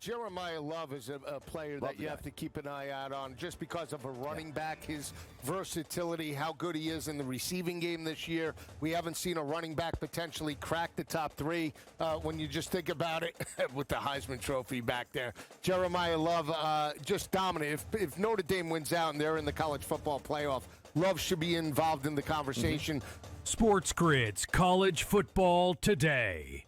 Jeremiah Love is a player that you have to keep an eye out on just because of a running back, his versatility, how good he is in the receiving game this year. We haven't seen a running back potentially crack the top three when you just think about it with the Heisman Trophy back there. Jeremiah Love just dominant. If Notre Dame wins out and they're in the college football playoff, Love should be involved in the conversation. SportsGrid's College Football Today.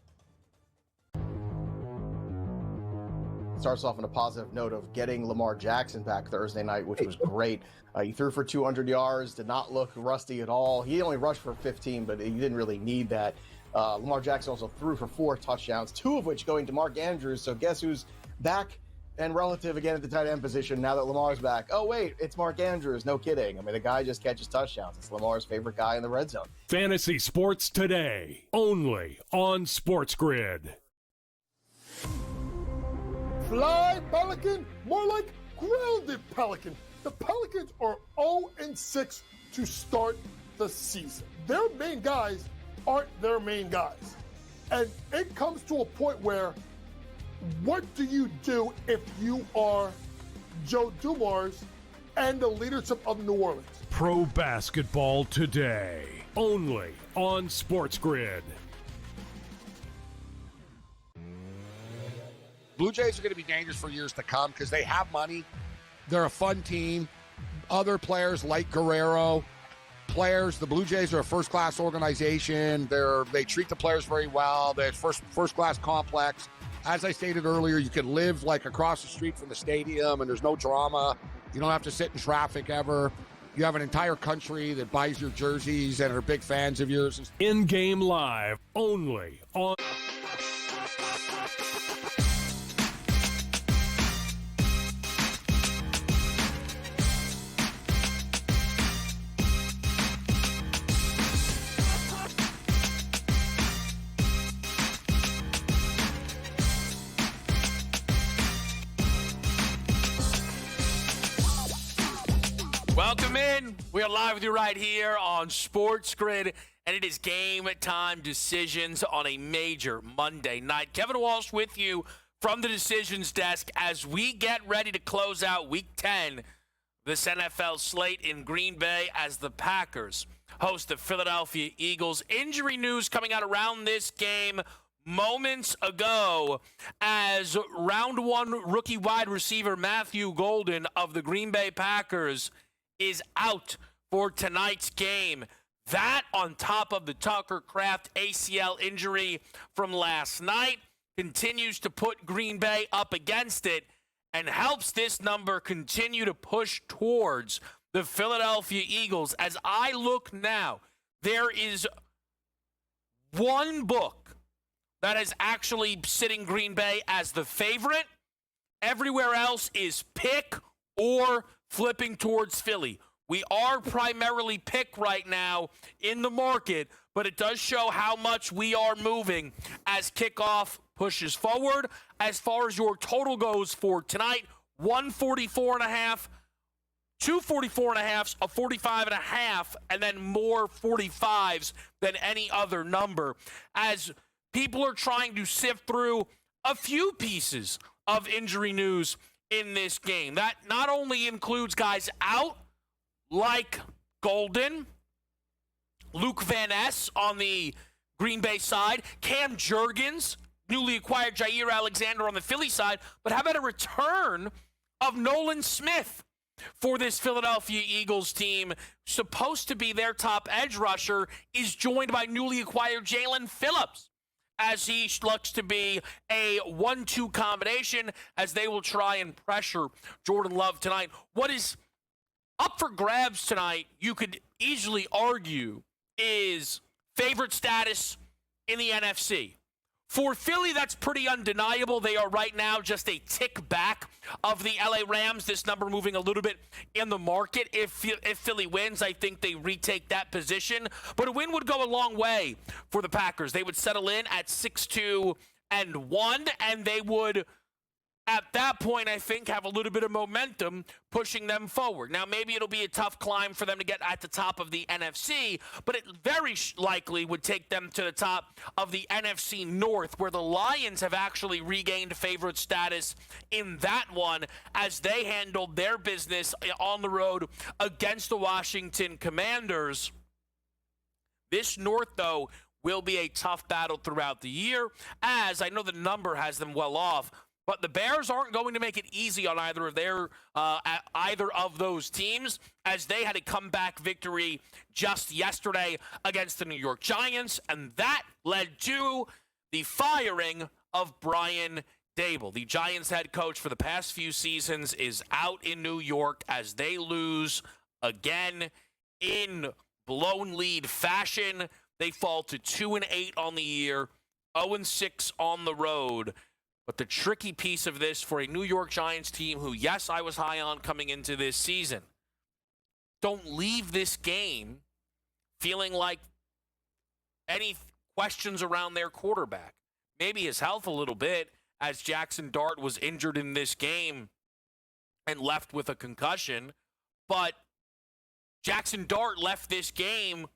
Starts off on a positive note of getting Lamar Jackson back Thursday night, which was great. He threw for 200 yards, did not look rusty at all. He only rushed for 15, but he didn't really need that. Lamar Jackson also threw for 4 touchdowns, 2 of which going to Mark Andrews. So guess who's back and relative again at the tight end position now that Lamar's back? Oh, wait, it's Mark Andrews. No kidding. I mean, the guy just catches touchdowns. It's Lamar's favorite guy in the red zone. Fantasy Sports Today, only on SportsGrid. Fly Pelican, more like grounded Pelican. The Pelicans are 0-6 to start the season. Their main guys aren't their main guys. And it comes to a point where, what do you do if you are Joe Dumars and the leadership of New Orleans? Pro Basketball Today, only on SportsGrid. Blue Jays are going to be dangerous for years to come because they have money. They're a fun team. Other players like Guerrero, the Blue Jays are a first-class organization. They treat the players very well. They're first-class complex. As I stated earlier, you can live like across the street from the stadium and there's no drama. You don't have to sit in traffic ever. You have an entire country that buys your jerseys and are big fans of yours. In-game live, only on... Welcome in. We are live with you right here on SportsGrid, and it is game time decisions on a major Monday night. Kevin Walsh with you from the decisions desk as we get ready to close out Week 10, this NFL slate in Green Bay as the Packers host the Philadelphia Eagles. Injury news coming out around this game moments ago as round 1 rookie wide receiver Matthew Golden of the Green Bay Packers is out for tonight's game. That on top of the Tucker Kraft ACL injury from last night continues to put Green Bay up against it and helps this number continue to push towards the Philadelphia Eagles. As I look now, there is one book that is actually sitting Green Bay as the favorite. Everywhere else is pick or flipping towards Philly. We are primarily pick right now in the market, but it does show how much we are moving as kickoff pushes forward. As far as your total goes for tonight, 144.5, 244.5, a 45.5, and then more 45s than any other number. As people are trying to sift through a few pieces of injury news in this game. That not only includes guys out like Golden, Luke Van Ness on the Green Bay side, Cam Jurgens, newly acquired Jair Alexander on the Philly side, but how about a return of Nolan Smith for this Philadelphia Eagles team? Supposed to be their top edge rusher, is joined by newly acquired Jalen Phillips, as he looks to be a 1-2 combination as they will try and pressure Jordan Love tonight. What is up for grabs tonight, you could easily argue, is favorite status in the NFC. For Philly, that's pretty undeniable. They are right now just a tick back of the LA Rams. This number moving a little bit in the market. If Philly wins, I think they retake that position. But a win would go a long way for the Packers. They would settle in at 6-2-1, and they would at that point, I think, have a little bit of momentum pushing them forward. Now, maybe it'll be a tough climb for them to get at the top of the NFC, but it very likely would take them to the top of the NFC North, where the Lions have actually regained favorite status in that one as they handled their business on the road against the Washington Commanders. This North, though, will be a tough battle throughout the year, as I know the number has them well off. But the Bears aren't going to make it easy on either of those teams, as they had a comeback victory just yesterday against the New York Giants, and that led to the firing of Brian Daboll. The Giants head coach for the past few seasons is out in New York as they lose again in blown lead fashion. They fall to 2-8 on the year, 0-6 on the road. But the tricky piece of this for a New York Giants team who, yes, I was high on coming into this season, don't leave this game feeling like any questions around their quarterback. Maybe his health a little bit, as Jackson Dart was injured in this game and left with a concussion. But Jackson Dart left this game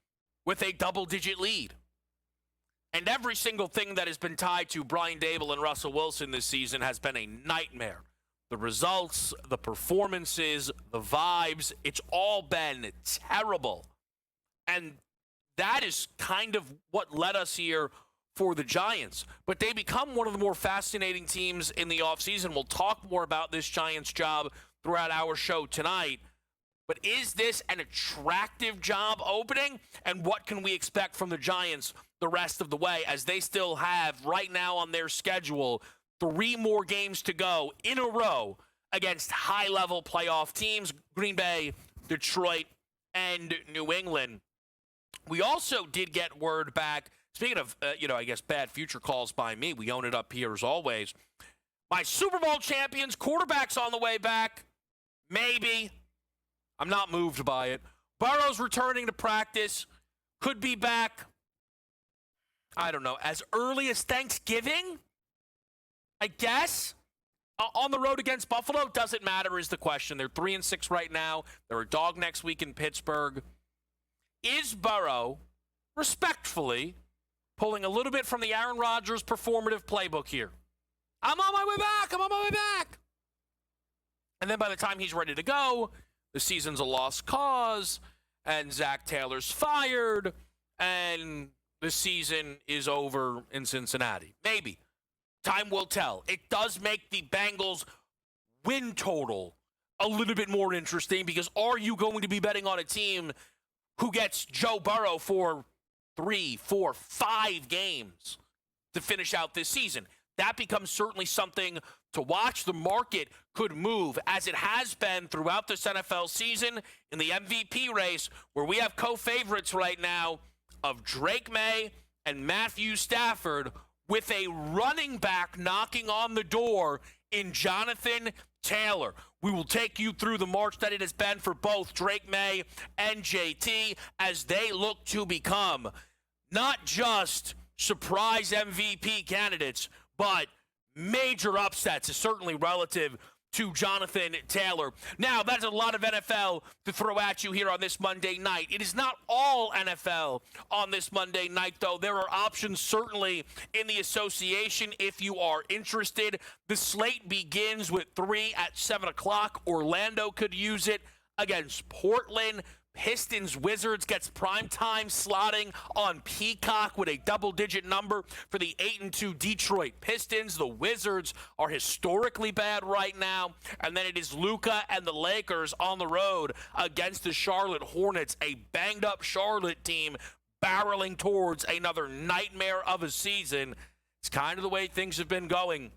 with a double-digit lead. And every single thing that has been tied to Brian Daboll and Russell Wilson this season has been a nightmare. The results, the performances, the vibes, it's all been terrible. And that is kind of what led us here for the Giants. But they become one of the more fascinating teams in the offseason. We'll talk more about this Giants job throughout our show tonight. But is this an attractive job opening? And what can we expect from the Giants the rest of the way, as they still have right now on their schedule 3 more games to go in a row against high-level playoff teams, Green Bay, Detroit, and New England. We also did get word back, speaking of, I guess bad future calls by me, we own it up here as always. My Super Bowl champions, quarterback's on the way back. Maybe. I'm not moved by it. Burrow's returning to practice. Could be back, I don't know, as early as Thanksgiving, I guess. On the road against Buffalo, doesn't matter is the question. They're 3-6 right now. They're a dog next week in Pittsburgh. Is Burrow, respectfully, pulling a little bit from the Aaron Rodgers performative playbook here? I'm on my way back. And then by the time he's ready to go, the season's a lost cause, and Zach Taylor's fired, and the season is over in Cincinnati. Maybe. Time will tell. It does make the Bengals win total a little bit more interesting, because are you going to be betting on a team who gets Joe Burrow for 3, 4, 5 games to finish out this season? That becomes certainly something to watch. The market could move, as it has been throughout this NFL season in the MVP race, where we have co-favorites right now of Drake May and Matthew Stafford, with a running back knocking on the door in Jonathan Taylor. We will take you through the march that it has been for both Drake May and JT as they look to become not just surprise MVP candidates, but major upsets, certainly relative to Jonathan Taylor. Now, that's a lot of NFL to throw at you here on this Monday night. It is not all NFL on this Monday night, though. There are options certainly in the association if you are interested. The slate begins with 3 at 7 o'clock. Orlando could use it against Portland. Pistons Wizards gets primetime slotting on Peacock with a double-digit number for the 8-2 Detroit Pistons. The Wizards are historically bad right now. And then it is Luka and the Lakers on the road against the Charlotte Hornets, a banged-up Charlotte team barreling towards another nightmare of a season. It's kind of the way things have been going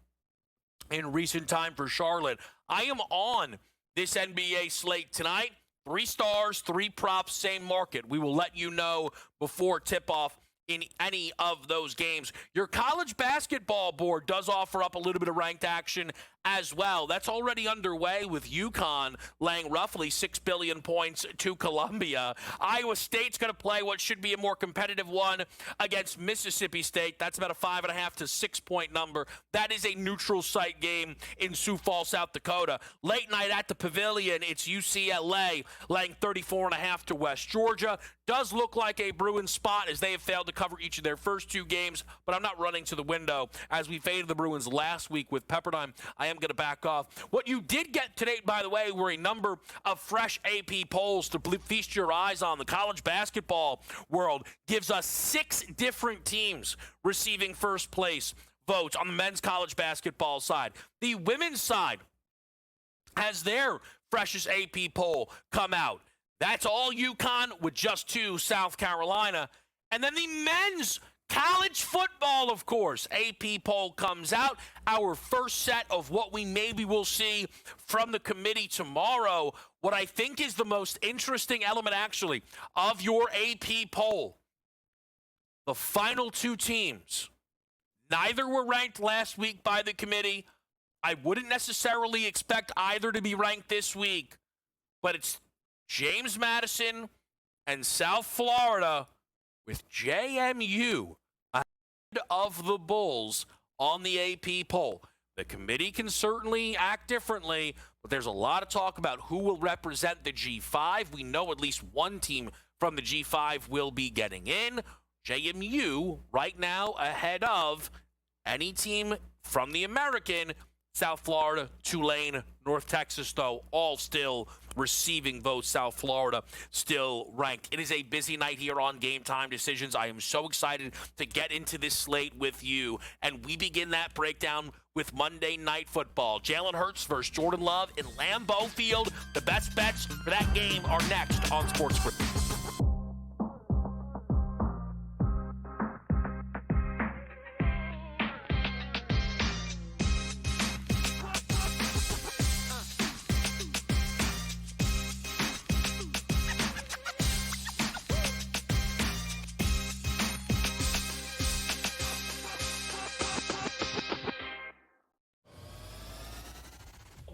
in recent time for Charlotte. I am on this NBA slate tonight. 3 stars, 3 props, same market. We will let you know before tip-off in any of those games. Your college basketball board does offer up a little bit of ranked action as well. That's already underway with UConn laying roughly 6 billion points to Columbia. Iowa State's going to play what should be a more competitive one against Mississippi State. That's about a 5.5 to 6 point number. That is a neutral site game in Sioux Falls, South Dakota. Late night at the Pavilion, it's UCLA laying 34.5 to West Georgia. Does look like a Bruins spot as they have failed to cover each of their first 2 games, but I'm not running to the window. As we faded the Bruins last week with Pepperdine, I am going to back off. What you did get today, by the way, were a number of fresh AP polls to feast your eyes on. The college basketball world gives us 6 different teams receiving first place votes on the men's college basketball side. The women's side has their freshest AP poll come out. That's all UConn with just 2 South Carolina. And then the men's college football, of course, AP poll comes out. Our first set of what we maybe will see from the committee tomorrow. What I think is the most interesting element, actually, of your AP poll. The final 2 teams. Neither were ranked last week by the committee. I wouldn't necessarily expect either to be ranked this week. But it's James Madison and South Florida with JMU ahead of the Bulls on the AP poll. The committee can certainly act differently, but there's a lot of talk about who will represent the G5. We know at least one team from the G5 will be getting in. JMU right now ahead of any team from the American. South Florida, Tulane, North Texas, though, all still receiving votes. South Florida still ranked. It is a busy night here on Game Time Decisions. I am so excited to get into this slate with you. And we begin that breakdown with Monday Night Football. Jalen Hurts versus Jordan Love in Lambeau Field. The best bets for that game are next on SportsGrid.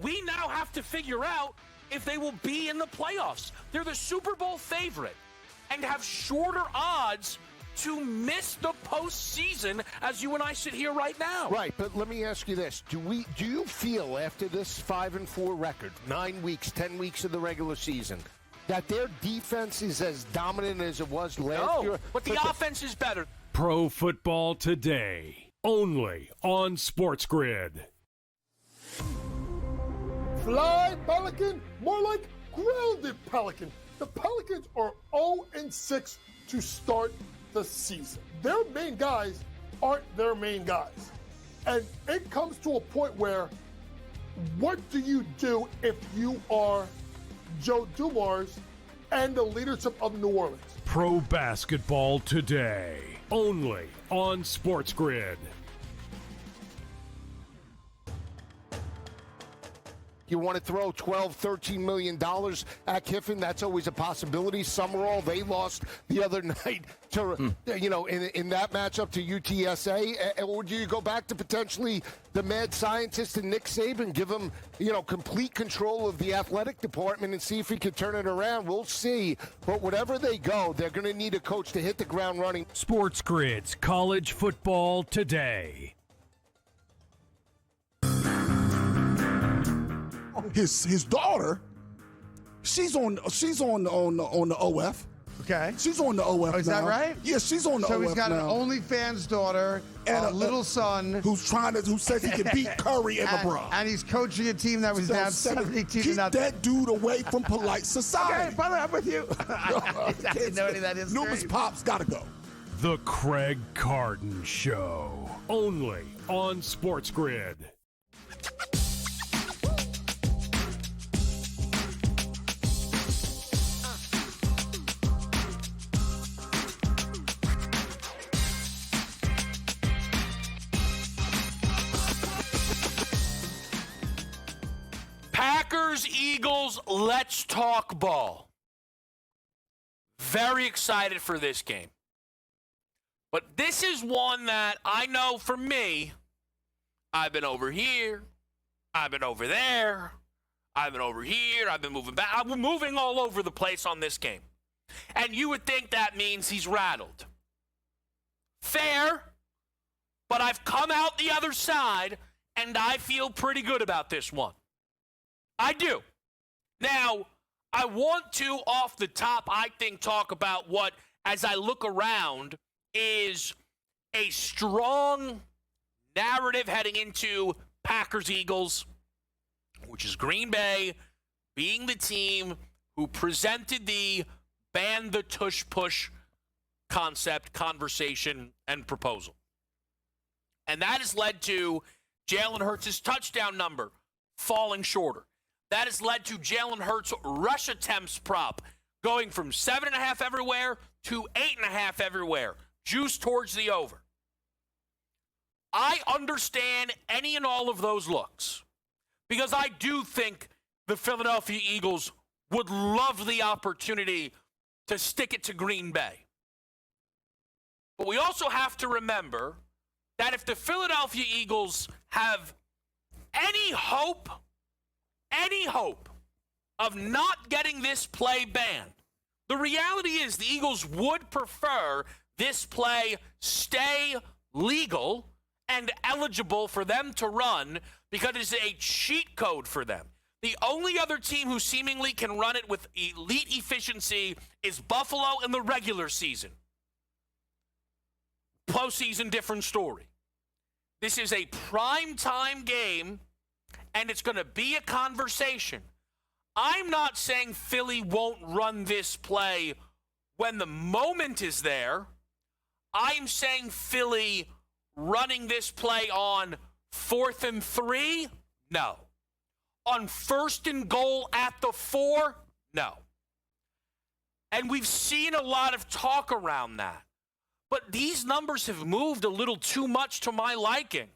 We now have to figure out if they will be in the playoffs. They're the Super Bowl favorite and have shorter odds to miss the postseason as you and I sit here right now. Right, but let me ask you this. Do you feel after this 5-4 record, 9 weeks, 10 weeks of the regular season, that their defense is as dominant as it was last year? But the offense is better. Pro Football Today, only on SportsGrid. Fly, Pelican, more like grounded Pelican. The Pelicans are 0-6 to start the season. Their main guys aren't their main guys. And it comes to a point where, what do you do if you are Joe Dumars and the leadership of New Orleans? Pro Basketball Today, only on SportsGrid. You want to throw $12, $13 million at Kiffin? That's always a possibility. Summerall, they lost the other night to, in that matchup to UTSA. Or do you go back to potentially the mad scientist and Nick Saban, give him, complete control of the athletic department and see if he can turn it around? We'll see. But whatever they go, they're going to need a coach to hit the ground running. SportsGrid's College Football Today. His daughter, she's on the OF. Okay. She's on the OF. Is that right? Yeah, she's on the OF. So he's got now. an OnlyFans daughter and a little son who says he can beat Curry and LeBron. And he's coaching a team that was down 72 to Keep nothing. that dude away from polite society. Okay, by the way, I'm with you. I didn't know any of that is. Numerous pops gotta go. The Craig Carton Show, only on SportsGrid. Packers, Eagles, let's talk ball. Very excited for this game. But this is one that I know for me, I've been over here, I've been over there, I've been over here, I've been moving back. I'm moving all over the place on this game. And you would think that means he's rattled. Fair, but I've come out the other side, and I feel pretty good about this one. I do. Now, I want to, off the top, I think, talk about what, as I look around, is a strong narrative heading into Packers-Eagles, which is Green Bay being the team who presented the ban the tush-push concept, conversation, and proposal. And that has led to Jalen Hurts' touchdown number falling shorter. That has led to Jalen Hurts' rush attempts prop going from 7.5 everywhere to 8.5 everywhere, juice towards the over. I understand any and all of those looks because I do think the Philadelphia Eagles would love the opportunity to stick it to Green Bay. But we also have to remember that if the Philadelphia Eagles have any hope of not getting this play banned, the reality is the Eagles would prefer this play stay legal and eligible for them to run because it's a cheat code for them. The only other team who seemingly can run it with elite efficiency is Buffalo in the regular season. Postseason, different story. This is a primetime game, and it's going to be a conversation. I'm not saying Philly won't run this play when the moment is there. I'm saying Philly running this play on 4th and 3? No. On 1st and goal at the 4? No. And we've seen a lot of talk around that. But these numbers have moved a little too much to my liking.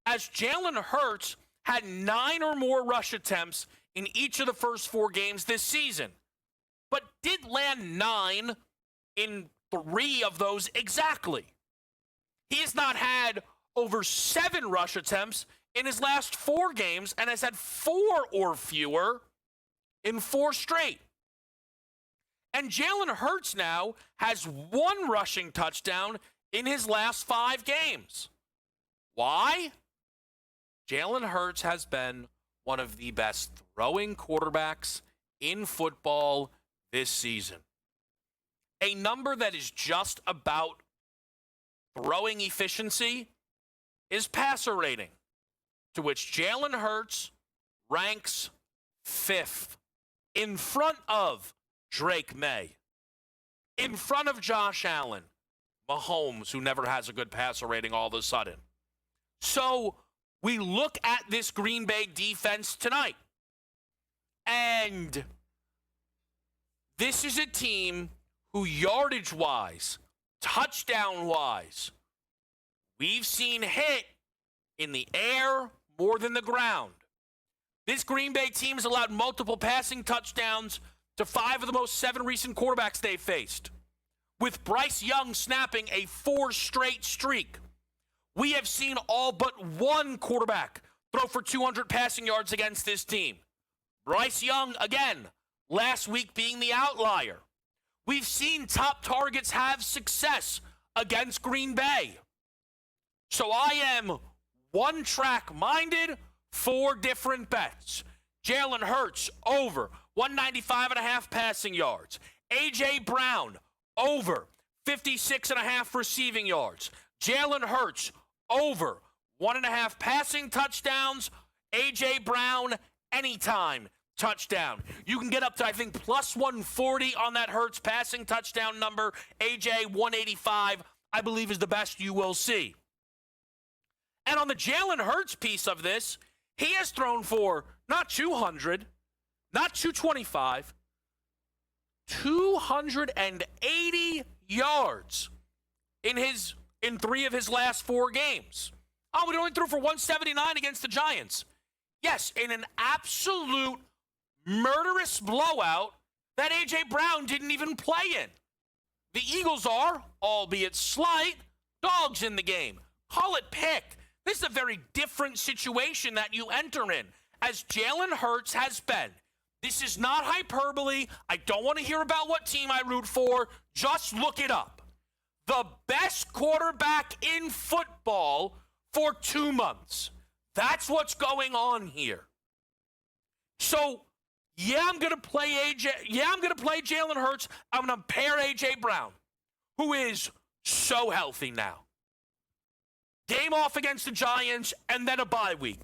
As Jalen Hurts had 9 or more rush attempts in each of the first 4 games this season, but did land 9 in 3 of those exactly. He has not had over 7 rush attempts in his last 4 games and has had 4 or fewer in 4 straight. And Jalen Hurts now has 1 rushing touchdown in his last 5 games. Why? Jalen Hurts has been one of the best throwing quarterbacks in football this season. A number that is just about throwing efficiency is passer rating, to which Jalen Hurts ranks 5th, in front of Drake May, in front of Josh Allen, Mahomes, who never has a good passer rating all of a sudden. So we look at this Green Bay defense tonight, and this is a team who yardage-wise, touchdown-wise, we've seen hit in the air more than the ground. This Green Bay team has allowed multiple passing touchdowns to 5 of the most 7 recent quarterbacks they've faced, with Bryce Young snapping a 4 straight streak. We have seen all but 1 quarterback throw for 200 passing yards against this team. Bryce Young, again, last week being the outlier. We've seen top targets have success against Green Bay. So I am one-track minded, 4 different bets. Jalen Hurts, over 195.5 passing yards. A.J. Brown, over 56.5 receiving yards. Jalen Hurts, over 1.5 passing touchdowns. A.J. Brown, anytime touchdown. You can get up to, I think, plus 140 on that Hurts passing touchdown number. A.J. 185, I believe, is the best you will see. And on the Jalen Hurts piece of this, he has thrown for not 200, not 225, 280 yards in 3 of his last 4 games. Oh, we only threw for 179 against the Giants. Yes, in an absolute murderous blowout that A.J. Brown didn't even play in. The Eagles are, albeit slight, dogs in the game. Call it pick. This is a very different situation that you enter in, as Jalen Hurts has been. This is not hyperbole. I don't want to hear about what team I root for. Just look it up. The best quarterback in football for 2 months. That's what's going on here. So, yeah, I'm going to play Jalen Hurts. I'm going to pair A.J. Brown, who is so healthy now. Game off against the Giants, and then a bye week.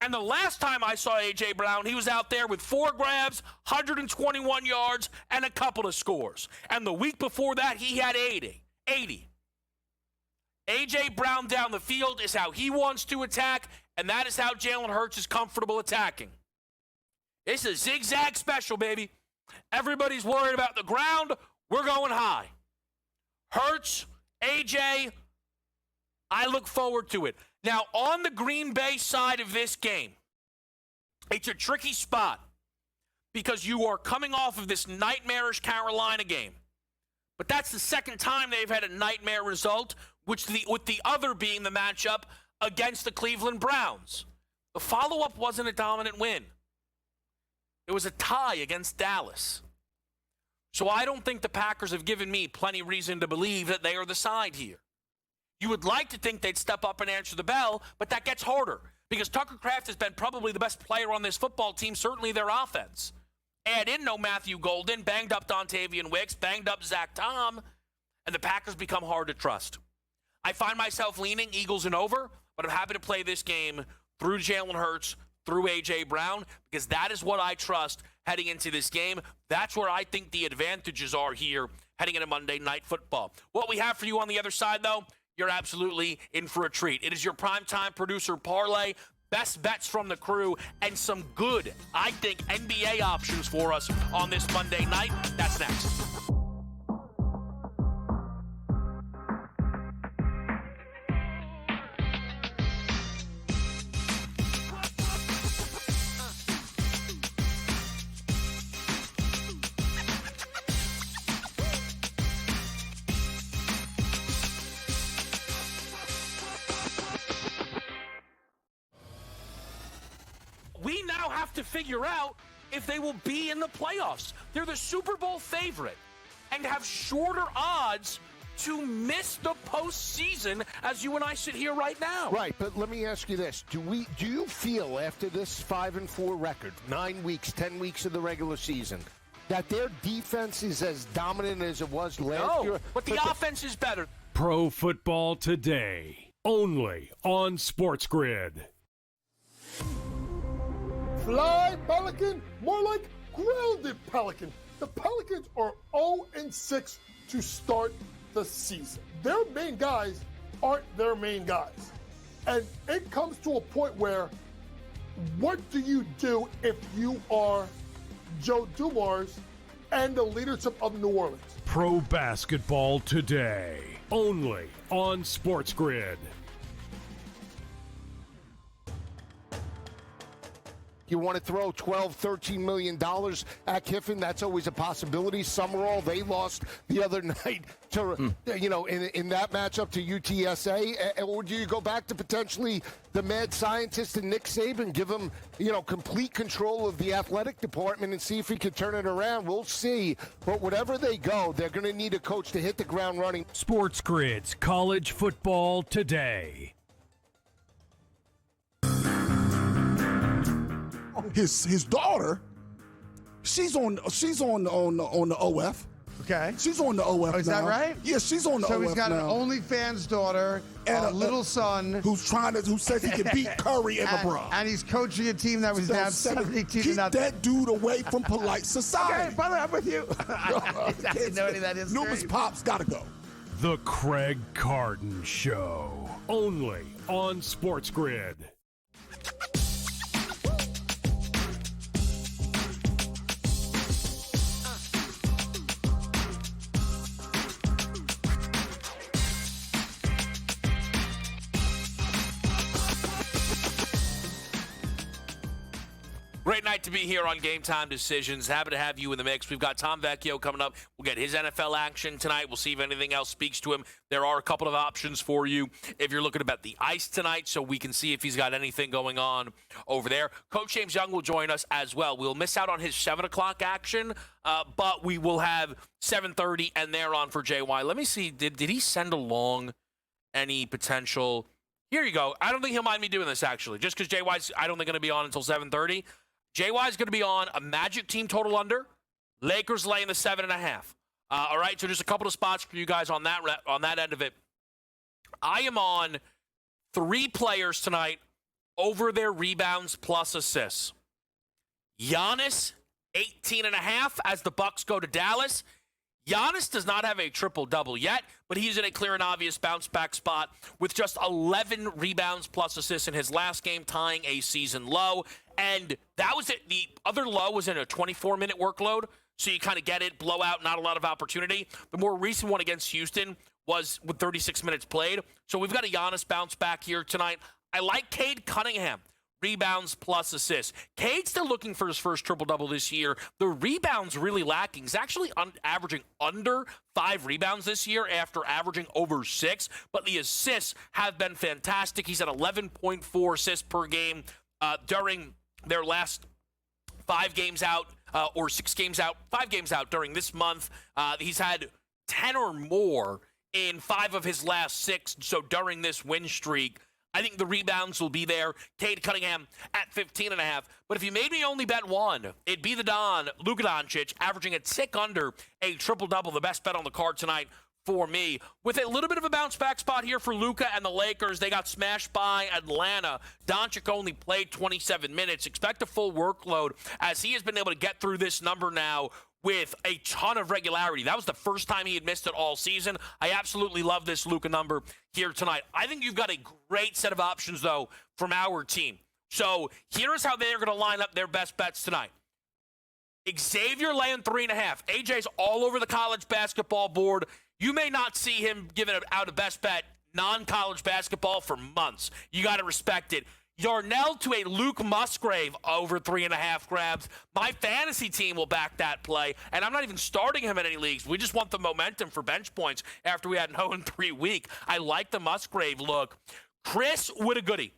And the last time I saw A.J. Brown, he was out there with 4 grabs, 121 yards, and a couple of scores. And the week before that, he had 80. A.J. Brown down the field is how he wants to attack, and that is how Jalen Hurts is comfortable attacking. It's a zigzag special, baby. Everybody's worried about the ground. We're going high. Hurts, A.J., I look forward to it. Now, on the Green Bay side of this game, it's a tricky spot because you are coming off of this nightmarish Carolina game. But that's the second time they've had a nightmare result, with the other being the matchup against the Cleveland Browns. The follow-up wasn't a dominant win. It was a tie against Dallas. So I don't think the Packers have given me plenty reason to believe that they are the side here. You would like to think they'd step up and answer the bell, but that gets harder because Tucker Kraft has been probably the best player on this football team, certainly their offense. Add in no Matthew Golden, banged up Dontavian Wicks, banged up Zach Tom, and the Packers become hard to trust. I find myself leaning Eagles and over, but I'm happy to play this game through Jalen Hurts, through A.J. Brown, because that is what I trust heading into this game. That's where I think the advantages are here heading into Monday Night Football. What we have for you on the other side, though, you're absolutely in for a treat. It is your primetime producer parlay, best bets from the crew, and some good, I think, NBA options for us on this Monday night. That's next. We now have to figure out if they will be in the playoffs. They're the Super Bowl favorite and have shorter odds to miss the postseason as you and I sit here right now. Right, but let me ask you this. Do you feel after this 5-4 record, 9 weeks, 10 weeks of the regular season, that their defense is as dominant as it was last year? But the offense is better. Pro Football Today, only on SportsGrid. Fly, Pelican, more like grounded Pelican. The Pelicans are 0-6 to start the season. Their main guys aren't their main guys. And it comes to a point where, what do you do if you are Joe Dumars and the leadership of New Orleans? Pro Basketball Today, only on SportsGrid. You want to throw $12, $13 million at Kiffin? That's always a possibility. Summerall, they lost the other night to, in that matchup to UTSA. Or do you go back to potentially the mad scientist and Nick Saban, give him, complete control of the athletic department and see if he can turn it around? We'll see. But whatever they go, they're going to need a coach to hit the ground running. SportsGrid's College Football Today. His daughter, she's on the OF. Okay. She's on the OF now. Is that right? Yeah, she's on the OF now. So he's got an OnlyFans daughter and a little son who says he can beat Curry and LeBron. And he's coaching a team that was down 72 to Keep nothing. that dude away from polite society. Okay, brother, I'm with you. I didn't know any of that is Numerous Pops gotta go. The Craig Carton Show, only on SportsGrid. Great night to be here on Game Time Decisions. Happy to have you in the mix. We've got Tom Vecchio coming up. We'll get his NFL action tonight. We'll see if anything else speaks to him. There are a couple of options for you if you're looking to bet the ice tonight, so we can see if he's got anything going on over there. Coach James Young will join us as well. We'll miss out on his 7 o'clock action, but we will have 7:30 and thereon for JY. Let me see. Did he send along any potential? Here you go. I don't think he'll mind me doing this, actually, just because JY's, I don't think, going to be on until 7:30. JY's going to be on a Magic team total under. Lakers laying the 7.5. All right, so just a couple of spots for you guys on that end of it. I am on 3 players tonight over their rebounds plus assists. Giannis, 18.5 as the Bucks go to Dallas. Giannis does not have a triple-double yet, but he's in a clear and obvious bounce-back spot with just 11 rebounds plus assists in his last game, tying a season low. And that was it. The other low was in a 24-minute workload, so you kind of get it, blowout, not a lot of opportunity. The more recent one against Houston was with 36 minutes played. So we've got a Giannis bounce back here tonight. I like Cade Cunningham. Rebounds plus assists. Cade's still looking for his first triple-double this year. The rebounds really lacking. He's actually averaging under 5 rebounds this year after averaging over 6, but the assists have been fantastic. He's at 11.4 assists per game during their last 5 games out or 6 games out, 5 games out during this month. He's had 10 or more in 5 of his last 6, so during this win streak, I think the rebounds will be there. Cade Cunningham at 15.5. But if you made me only bet one, it'd be the Don, Luka Doncic, averaging a tick under a triple-double, the best bet on the card tonight for me. With a little bit of a bounce-back spot here for Luka and the Lakers. They got smashed by Atlanta. Doncic only played 27 minutes. Expect a full workload as he has been able to get through this number now with a ton of regularity. That was the first time he had missed it all season. I absolutely love this Luka number here tonight. I think you've got a great set of options, though, from our team. So here's how they're going to line up their best bets tonight. Xavier laying 3.5. AJ's all over the college basketball board. You may not see him giving out a best bet non-college basketball for months. You got to respect it. Yarnell to a Luke Musgrave over 3.5 grabs. My fantasy team will back that play, and I'm not even starting him in any leagues. We just want the momentum for bench points after we had an 0-3 week. I like the Musgrave look. Chris Whittagoody.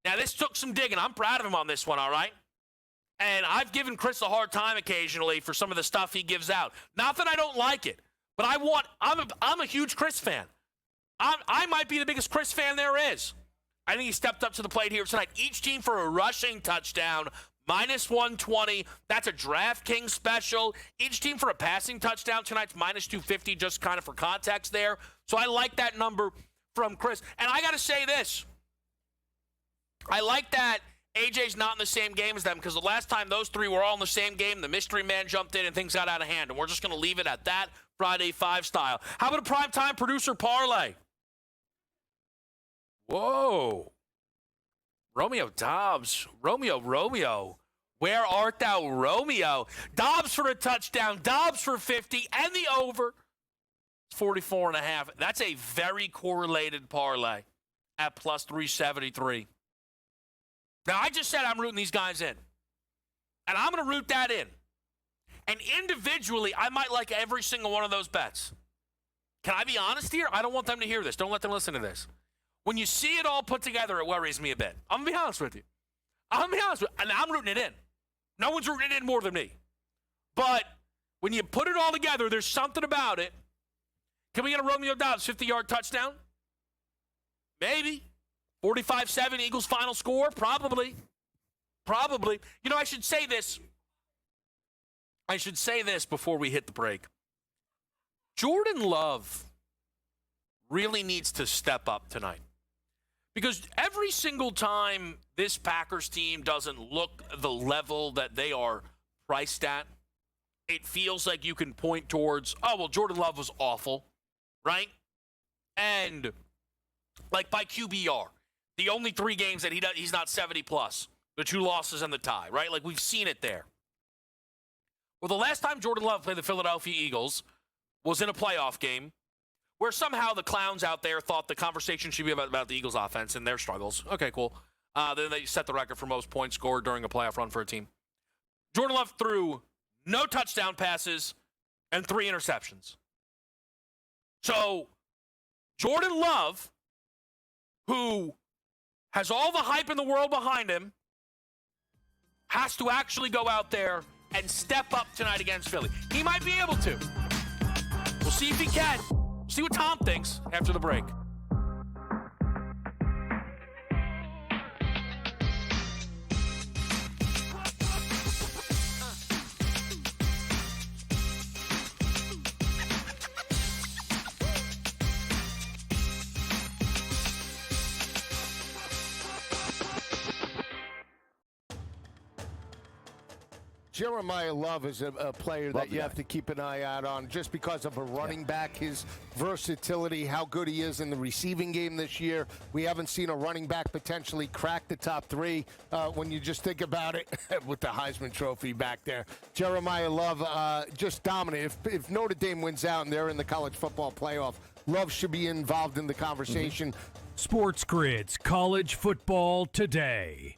Now, this took some digging. I'm proud of him on this one, all right? And I've given Chris a hard time occasionally for some of the stuff he gives out. Not that I don't like it, but I'm a huge Chris fan. I might be the biggest Chris fan there is. I think he stepped up to the plate here tonight. Each team for a rushing touchdown, -120. That's a DraftKings special. Each team for a passing touchdown tonight's -250, just kind of for context there. So I like that number from Chris. And I got to say this. I like that AJ's not in the same game as them because the last time those 3 were all in the same game, the mystery man jumped in and things got out of hand. And we're just going to leave it at that, Friday 5 style. How about a primetime producer parlay? Whoa. Romeo Dobbs. Romeo. Where art thou, Romeo? Dobbs for a touchdown. Dobbs for 50 and the over. 44.5. That's a very correlated parlay at plus 373. Now, I just said I'm rooting these guys in. And I'm going to root that in. And individually, I might like every single one of those bets. Can I be honest here? I don't want them to hear this. Don't let them listen to this. When you see it all put together, it worries me a bit. I'm going to be honest with you. And I'm rooting it in. No one's rooting it in more than me. But when you put it all together, there's something about it. Can we get a Romeo Dobbs 50-yard touchdown? Maybe. 45-7 Eagles final score? Probably. You know, I should say this before we hit the break. Jordan Love really needs to step up tonight. Because every single time this Packers team doesn't look the level that they are priced at, it feels like you can point towards, oh, well, Jordan Love was awful, right? And, like, by QBR, the only 3 games that he's not 70+, the 2 losses and the tie, right? Like, we've seen it there. Well, the last time Jordan Love played the Philadelphia Eagles was in a playoff game where somehow the clowns out there thought the conversation should be about the Eagles offense and their struggles. Okay, cool. Then they set the record for most points scored during a playoff run for a team. Jordan Love threw no touchdown passes and 3 interceptions. So Jordan Love, who has all the hype in the world behind him, has to actually go out there and step up tonight against Philly. He might be able to. We'll see if he can. We'll see what Tom thinks after the break. Jeremiah Love is a player that you have to keep an eye out on just because of a running back, his versatility, how good he is in the receiving game this year. We haven't seen a running back potentially crack the top 3 when you just think about it with the Heisman Trophy back there. Jeremiah Love just dominant. If Notre Dame wins out and they're in the college football playoff, Love should be involved in the conversation. SportsGrid's College Football Today.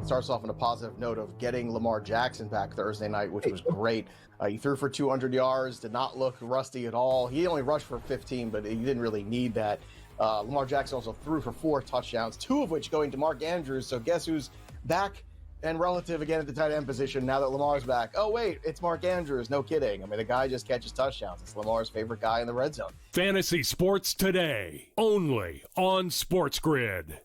Starts off on a positive note of getting Lamar Jackson back Thursday night, which was great. He threw for 200 yards, did not look rusty at all. He only rushed for 15, but he didn't really need that. Lamar Jackson also threw for 4 touchdowns, 2 of which going to Mark Andrews. So guess who's back and relative again at the tight end position now that Lamar's back? Oh, wait, it's Mark Andrews. No kidding. I mean, the guy just catches touchdowns. It's Lamar's favorite guy in the red zone. Fantasy Sports Today, only on SportsGrid.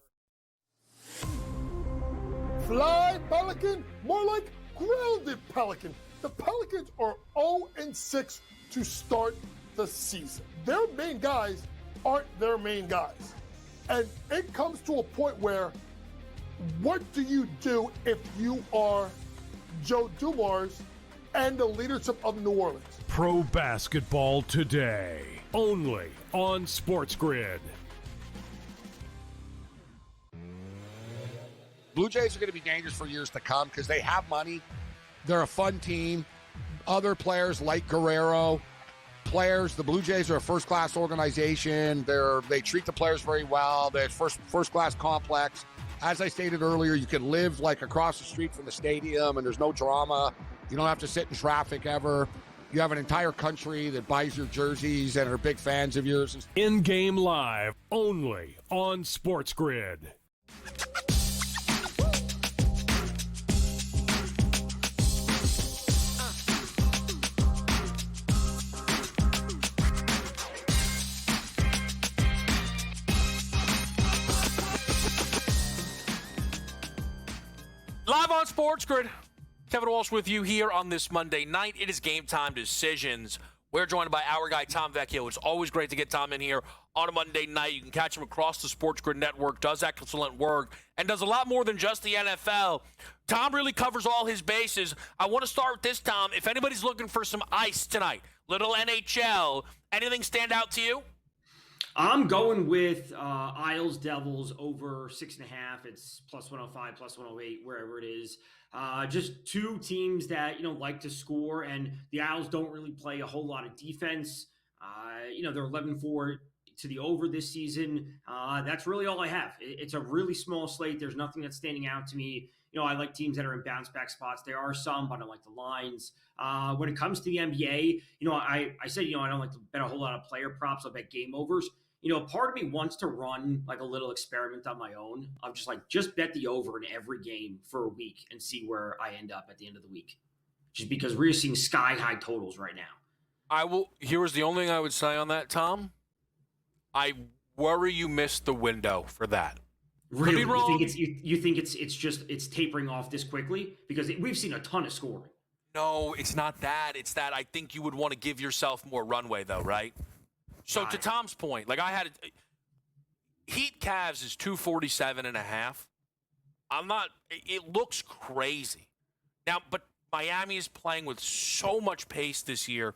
Fly, Pelican, more like grounded Pelican. The Pelicans are 0-6 to start the season. Their main guys aren't their main guys. And it comes to a point where, what do you do if you are Joe Dumars and the leadership of New Orleans? Pro Basketball Today, only on SportsGrid. Blue Jays are going to be dangerous for years to come because they have money. They're a fun team. Other players like Guerrero, the Blue Jays are a first-class organization. They treat the players very well. They're first-class complex. As I stated earlier, you can live like across the street from the stadium and there's no drama. You don't have to sit in traffic ever. You have an entire country that buys your jerseys and are big fans of yours. In-game live, only on SportsGrid. Live on SportsGrid, Kevin Walsh with you here on this Monday night. It is Game Time Decisions. We're joined by our guy, Tom Vecchio. It's always great to get Tom in here on a Monday night. You can catch him across the SportsGrid network, does excellent work, and does a lot more than just the NFL. Tom really covers all his bases. I want to start with this, Tom. If anybody's looking for some ice tonight, little NHL, anything stand out to you? I'm going with Isles Devils over 6.5. It's plus 105, plus 108, wherever it is. Just 2 teams that, like to score, and the Isles don't really play a whole lot of defense. They're 11-4 to the over this season. That's really all I have. It's a really small slate. There's nothing that's standing out to me. I like teams that are in bounce back spots. There are some, but I don't like the lines. When it comes to the NBA, I said, I don't like to bet a whole lot of player props. I'll bet game overs. Part of me wants to run like a little experiment on my own. I'm just bet the over in every game for a week and see where I end up at the end of the week. Just because we're seeing sky high totals right now. Here's the only thing I would say on that, Tom. I worry you missed the window for that. Really? You think it's tapering off this quickly? Because we've seen a ton of scoring. No, it's not that. It's that I think you would want to give yourself more runway, though, right? So to Tom's point, Heat Cavs is 247.5. It looks crazy. Now, but Miami is playing with so much pace this year,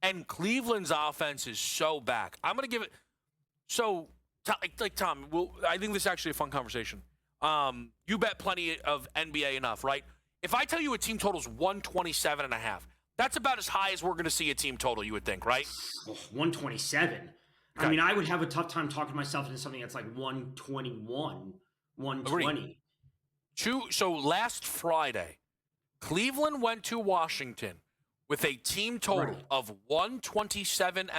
and Cleveland's offense is so back. I'm going to give it, so, Tom, I think this is actually a fun conversation. You bet plenty of NBA enough, right? If I tell you a team total's 127.5, that's about as high as we're going to see a team total, you would think, right? 127. I mean, I would have a tough time talking myself into something that's like 121, 120. So last Friday, Cleveland went to Washington with a team total of 127.5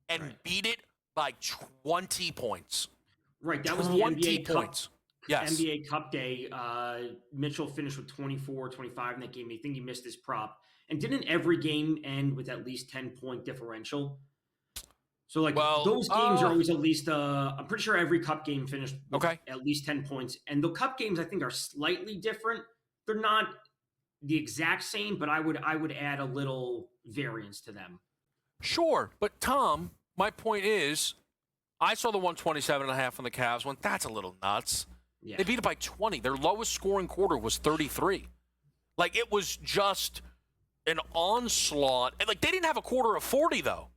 and beat it by 20 points. Right, that was the 20 NBA points. Cup. Yes. NBA Cup day. Mitchell finished with 24, 25 in that game. I think he missed his prop. And didn't every game end with at least 10-point differential? So, those games are always at least, I'm pretty sure every Cup game finished with at least 10 points. And the Cup games, I think, are slightly different. They're not the exact same, but I would add a little variance to them. Sure. But, Tom, my point is, I saw the 127.5 on the Cavs. Went, that's a little nuts. Yeah. They beat it by 20. Their lowest scoring quarter was 33. It was just an onslaught. And, they didn't have a quarter of 40, though.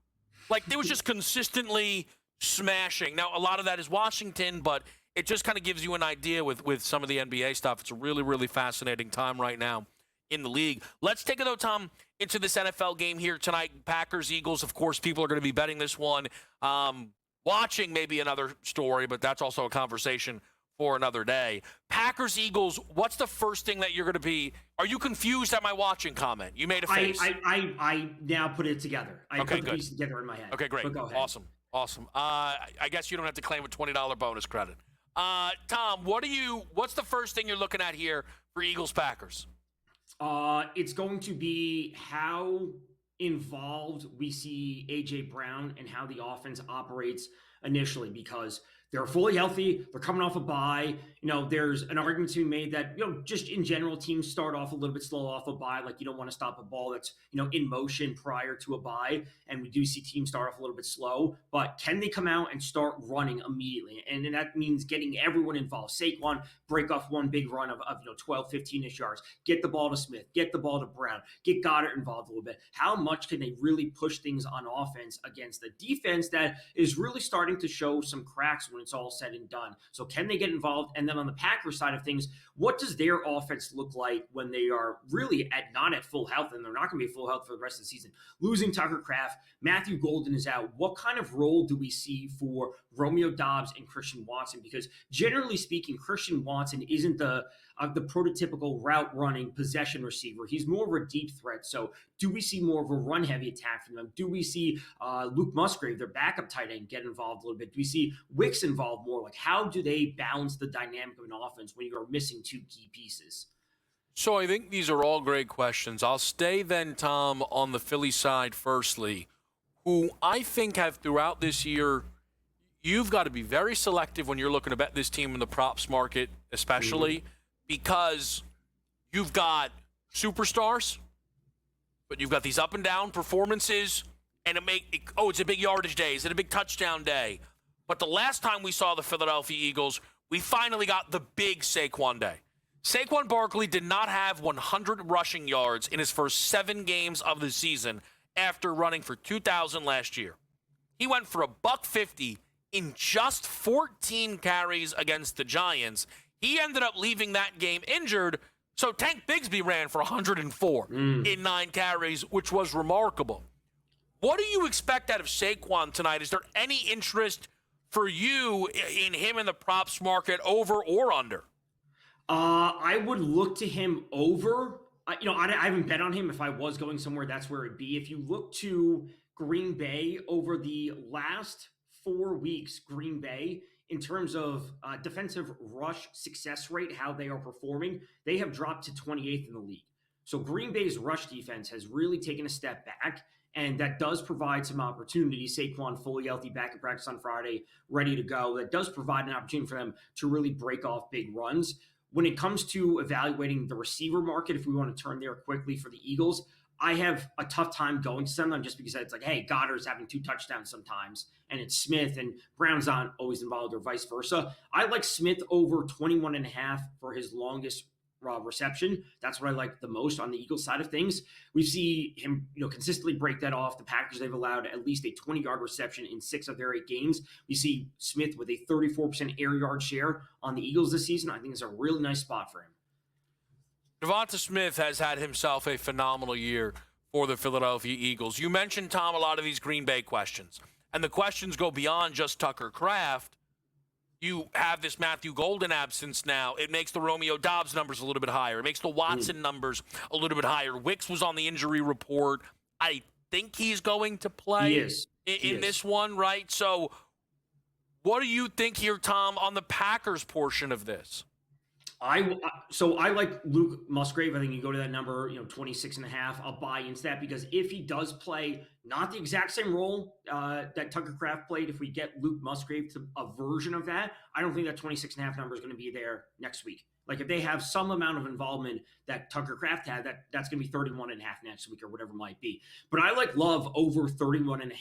They was just consistently smashing. Now, a lot of that is Washington, but it just kind of gives you an idea with some of the NBA stuff. It's a really, really fascinating time right now in the league. Let's take it, though, Tom, into this NFL game here tonight. Packers, Eagles, of course, people are going to be betting this one. Watching maybe another story, but that's also a conversation for another day. Packers, Eagles, what's the first thing that you're going to be? Are you confused at my watching comment? You made a face. I now put it together. I put the pieces together in my head. Okay, great. So go ahead. Awesome. I guess you don't have to claim a $20 bonus credit. Tom, what's the first thing you're looking at here for Eagles, Packers? It's going to be how involved we see A.J. Brown and how the offense operates initially, because they're fully healthy. They're coming off a bye. There's an argument to be made that, just in general, teams start off a little bit slow off a bye. You don't want to stop a ball that's, in motion prior to a bye. And we do see teams start off a little bit slow. But can they come out and start running immediately? And then that means getting everyone involved. Saquon, break off one big run of 12, 15-ish yards. Get the ball to Smith. Get the ball to Brown. Get Goddard involved a little bit. How much can they really push things on offense against the defense that is really starting to show some cracks when it's all said and done? So can they get involved? And then on the Packers side of things, what does their offense look like when they are really not at full health, and they're not going to be at full health for the rest of the season? Losing Tucker Kraft, Matthew Golden is out. What kind of role do we see for Romeo Doubs and Christian Watson? Because generally speaking, Christian Watson isn't the prototypical route running possession receiver. He's more of a deep threat. So do we see more of a run heavy attack from them? Do we see Luke Musgrave, their backup tight end, get involved a little bit? Do we see Wicks involved more? How do they balance the dynamic of an offense when you are missing two key pieces? So I think these are all great questions. I'll stay then, Tom, on the Philly side firstly, who I think have throughout this year, you've got to be very selective when you're looking to bet this team in the props market, especially because you've got superstars, but you've got these up and down performances, and it's a big yardage day. Is it a big touchdown day? But the last time we saw the Philadelphia Eagles, we finally got the big Saquon day. Saquon Barkley did not have 100 rushing yards in his first 7 games of the season after running for 2,000 last year. He went for $150 in just 14 carries against the Giants. He ended up leaving that game injured, so Tank Bigsby ran for 104 in 9 carries, which was remarkable. What do you expect out of Saquon tonight? Is there any interest for you in him in the props market, over or under? I would look to him over. I haven't bet on him. If I was going somewhere, that's where it'd be. If you look to Green Bay over the last 4 weeks, Green Bay, in terms of defensive rush success rate, how they are performing, they have dropped to 28th in the league. So Green Bay's rush defense has really taken a step back, and that does provide some opportunity. Saquon fully healthy, back in practice on Friday, ready to go. That does provide an opportunity for them to really break off big runs. When it comes to evaluating the receiver market, if we want to turn there quickly for the Eagles, I have a tough time going to some of them just because it's hey, Goddard's having 2 touchdowns sometimes, and it's Smith, and Brown's not always involved, or vice versa. I like Smith over 21.5 for his longest reception. That's what I like the most on the Eagles side of things. We see him, consistently break that off. The Packers, they've allowed at least a 20-yard reception in 6 of their 8 games. We see Smith with a 34% air yard share on the Eagles this season. I think it's a really nice spot for him. Devonta Smith has had himself a phenomenal year for the Philadelphia Eagles. You mentioned, Tom, a lot of these Green Bay questions. and the questions go beyond just Tucker Kraft. You have this Matthew Golden absence now. It makes the Romeo Doubs numbers a little bit higher. It makes the Watson numbers a little bit higher. Wicks was on the injury report. I think he's going to play in this one, right? So what do you think here, Tom, on the Packers portion of this? I like Luke Musgrave. I think you go to that number, 26.5. I'll buy into that because if he does play not the exact same role that Tucker Kraft played, if we get Luke Musgrave to a version of that, I don't think that 26.5 number is going to be there next week. Like if they have some amount of involvement that Tucker Kraft had, that's going to be 31.5 next week or whatever it might be. But I like Love over 31.5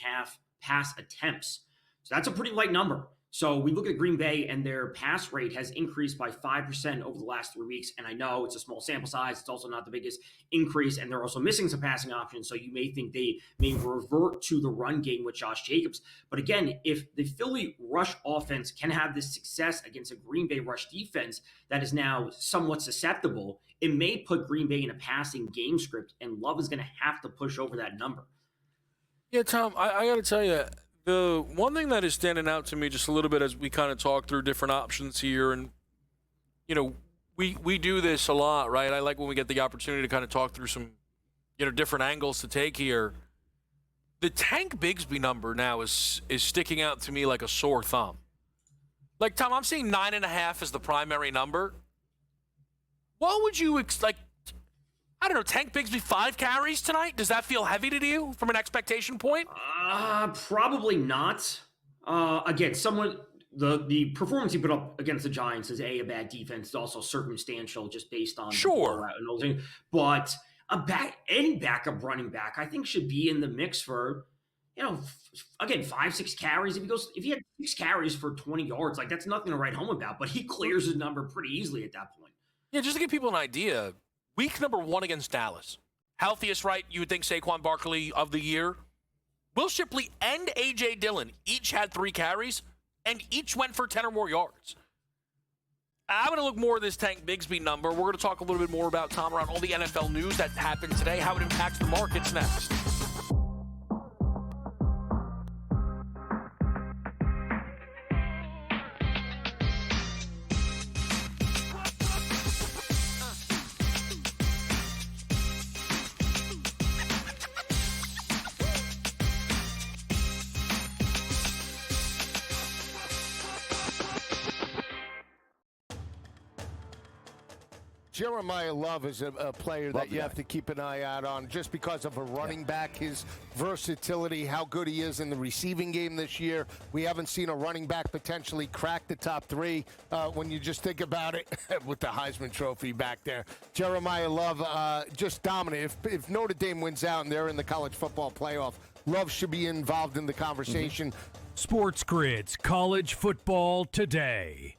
pass attempts. So that's a pretty light number. So we look at Green Bay and their pass rate has increased by 5% over the last 3 weeks. And I know it's a small sample size. It's also not the biggest increase. And they're also missing some passing options. So you may think they may revert to the run game with Josh Jacobs. But again, if the Philly rush offense can have this success against a Green Bay rush defense that is now somewhat susceptible, it may put Green Bay in a passing game script. And Love is going to have to push over that number. Yeah, Tom, I got to tell you, the one thing that is standing out to me just a little bit as we kind of talk through different options here, and, we do this a lot, right? I like when we get the opportunity to kind of talk through some, different angles to take here. The Tank Bigsby number now is sticking out to me like a sore thumb. Like, Tom, I'm seeing 9.5 as the primary number. What would you I don't know, Tank Bigsby 5 carries tonight? Does that feel heavy to you from an expectation point? Probably not. Again, the performance he put up against the Giants is a bad defense. It's also circumstantial just based on sure. And all things. But any backup running back, I think, should be in the mix for, again, 5-6 carries. If he had 6 carries for 20 yards, like that's nothing to write home about. But he clears his number pretty easily at that point. Yeah, just to give people an idea. Week number 1 against Dallas. Healthiest, right? You would think Saquon Barkley of the year. Will Shipley and A.J. Dillon each had 3 carries, and each went for 10 or more yards. I'm going to look more at this Tank Bigsby number. We're going to talk a little bit more about, Tom, around all the NFL news that happened today, how it impacts the markets next. Jeremiah Love is a player that you have to keep an eye out on just because of a running back, his versatility, how good he is in the receiving game this year. We haven't seen a running back potentially crack the top 3 when you just think about it with the Heisman Trophy back there. Jeremiah Love just dominant. If Notre Dame wins out and they're in the college football playoff, Love should be involved in the conversation. SportsGrid's College Football Today.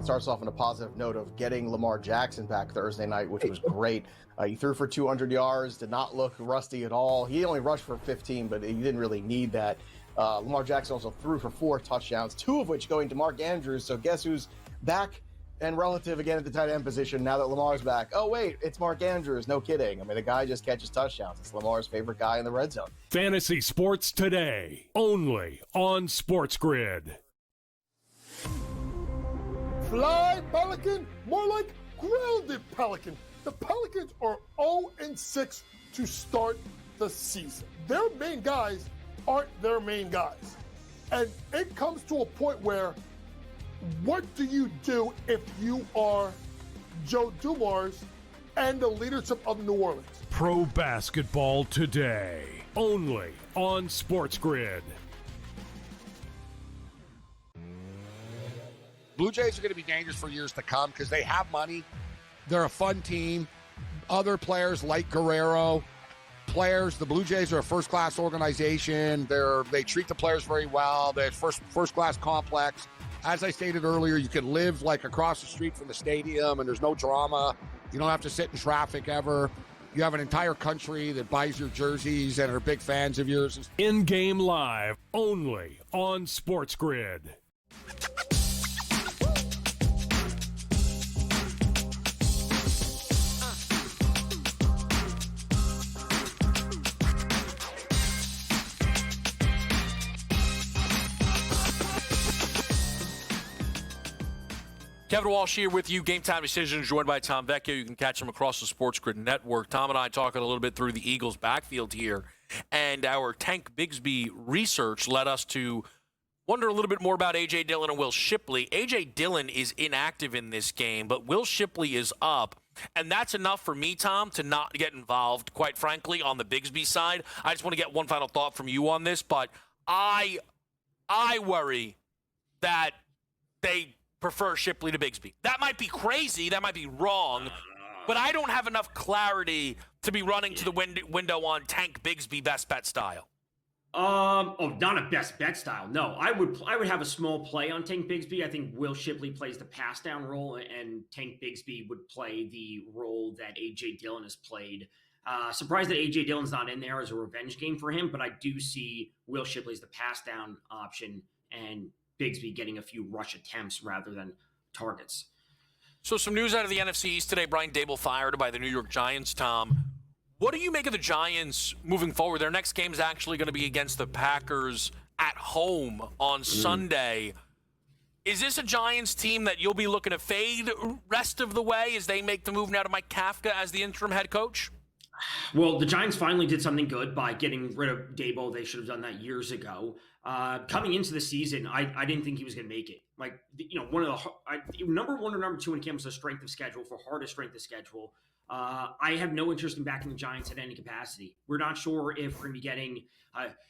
Starts off on a positive note of getting Lamar Jackson back Thursday night, which was great. He threw for 200 yards, did not look rusty at all. He only rushed for 15, but he didn't really need that. Lamar Jackson also threw for 4 touchdowns, 2 of which going to Mark Andrews. So guess who's back and relative again at the tight end position now that Lamar's back? Oh, wait, it's Mark Andrews. No kidding. I mean, the guy just catches touchdowns. It's Lamar's favorite guy in the red zone. Fantasy Sports Today, only on SportsGrid. Fly, Pelican, more like grounded Pelican. The Pelicans are 0-6 to start the season. Their main guys aren't their main guys. And it comes to a point where, what do you do if you are Joe Dumars and the leadership of New Orleans? Pro Basketball Today, only on SportsGrid. Blue Jays are going to be dangerous for years to come because they have money. They're a fun team. Other players like Guerrero, the Blue Jays are a first-class organization. They treat the players very well. They're first-class complex. As I stated earlier, you can live like across the street from the stadium and there's no drama. You don't have to sit in traffic ever. You have an entire country that buys your jerseys and are big fans of yours. In-game live, only on SportsGrid. Kevin Walsh here with you. Game Time Decisions, joined by Tom Vecchio. You can catch him across the SportsGrid network. Tom and I talking a little bit through the Eagles' backfield here, and our Tank Bigsby research led us to wonder a little bit more about A.J. Dillon and Will Shipley. A.J. Dillon is inactive in this game, but Will Shipley is up. And that's enough for me, Tom, to not get involved, quite frankly, on the Bigsby side. I just want to get one final thought from you on this, but I worry that they prefer Shipley to Bigsby. That might be crazy. That might be wrong. But I don't have enough clarity to be running to the window on Tank Bigsby best bet style. Not a best bet style. No, I would have a small play on Tank Bigsby. I think Will Shipley plays the pass down role, and Tank Bigsby would play the role that A.J. Dillon has played. Surprised that A.J. Dillon's not in there as a revenge game for him, but I do see Will Shipley as the pass down option and Bigsby getting a few rush attempts rather than targets. So some news out of the NFC East today. Brian Dable fired by the New York Giants, Tom. What do you make of the Giants moving forward? Their next game is actually going to be against the Packers at home on Sunday. Is this a Giants team that you'll be looking to fade rest of the way as they make the move now to Mike Kafka as the interim head coach? Well, the Giants finally did something good by getting rid of Dable. They should have done that years ago. Coming into the season, I didn't think he was going to make it. Like, one of the number one or number two in camp was the strength of schedule for hardest strength of schedule. I have no interest in backing the Giants at any capacity. We're not sure if we're going to be getting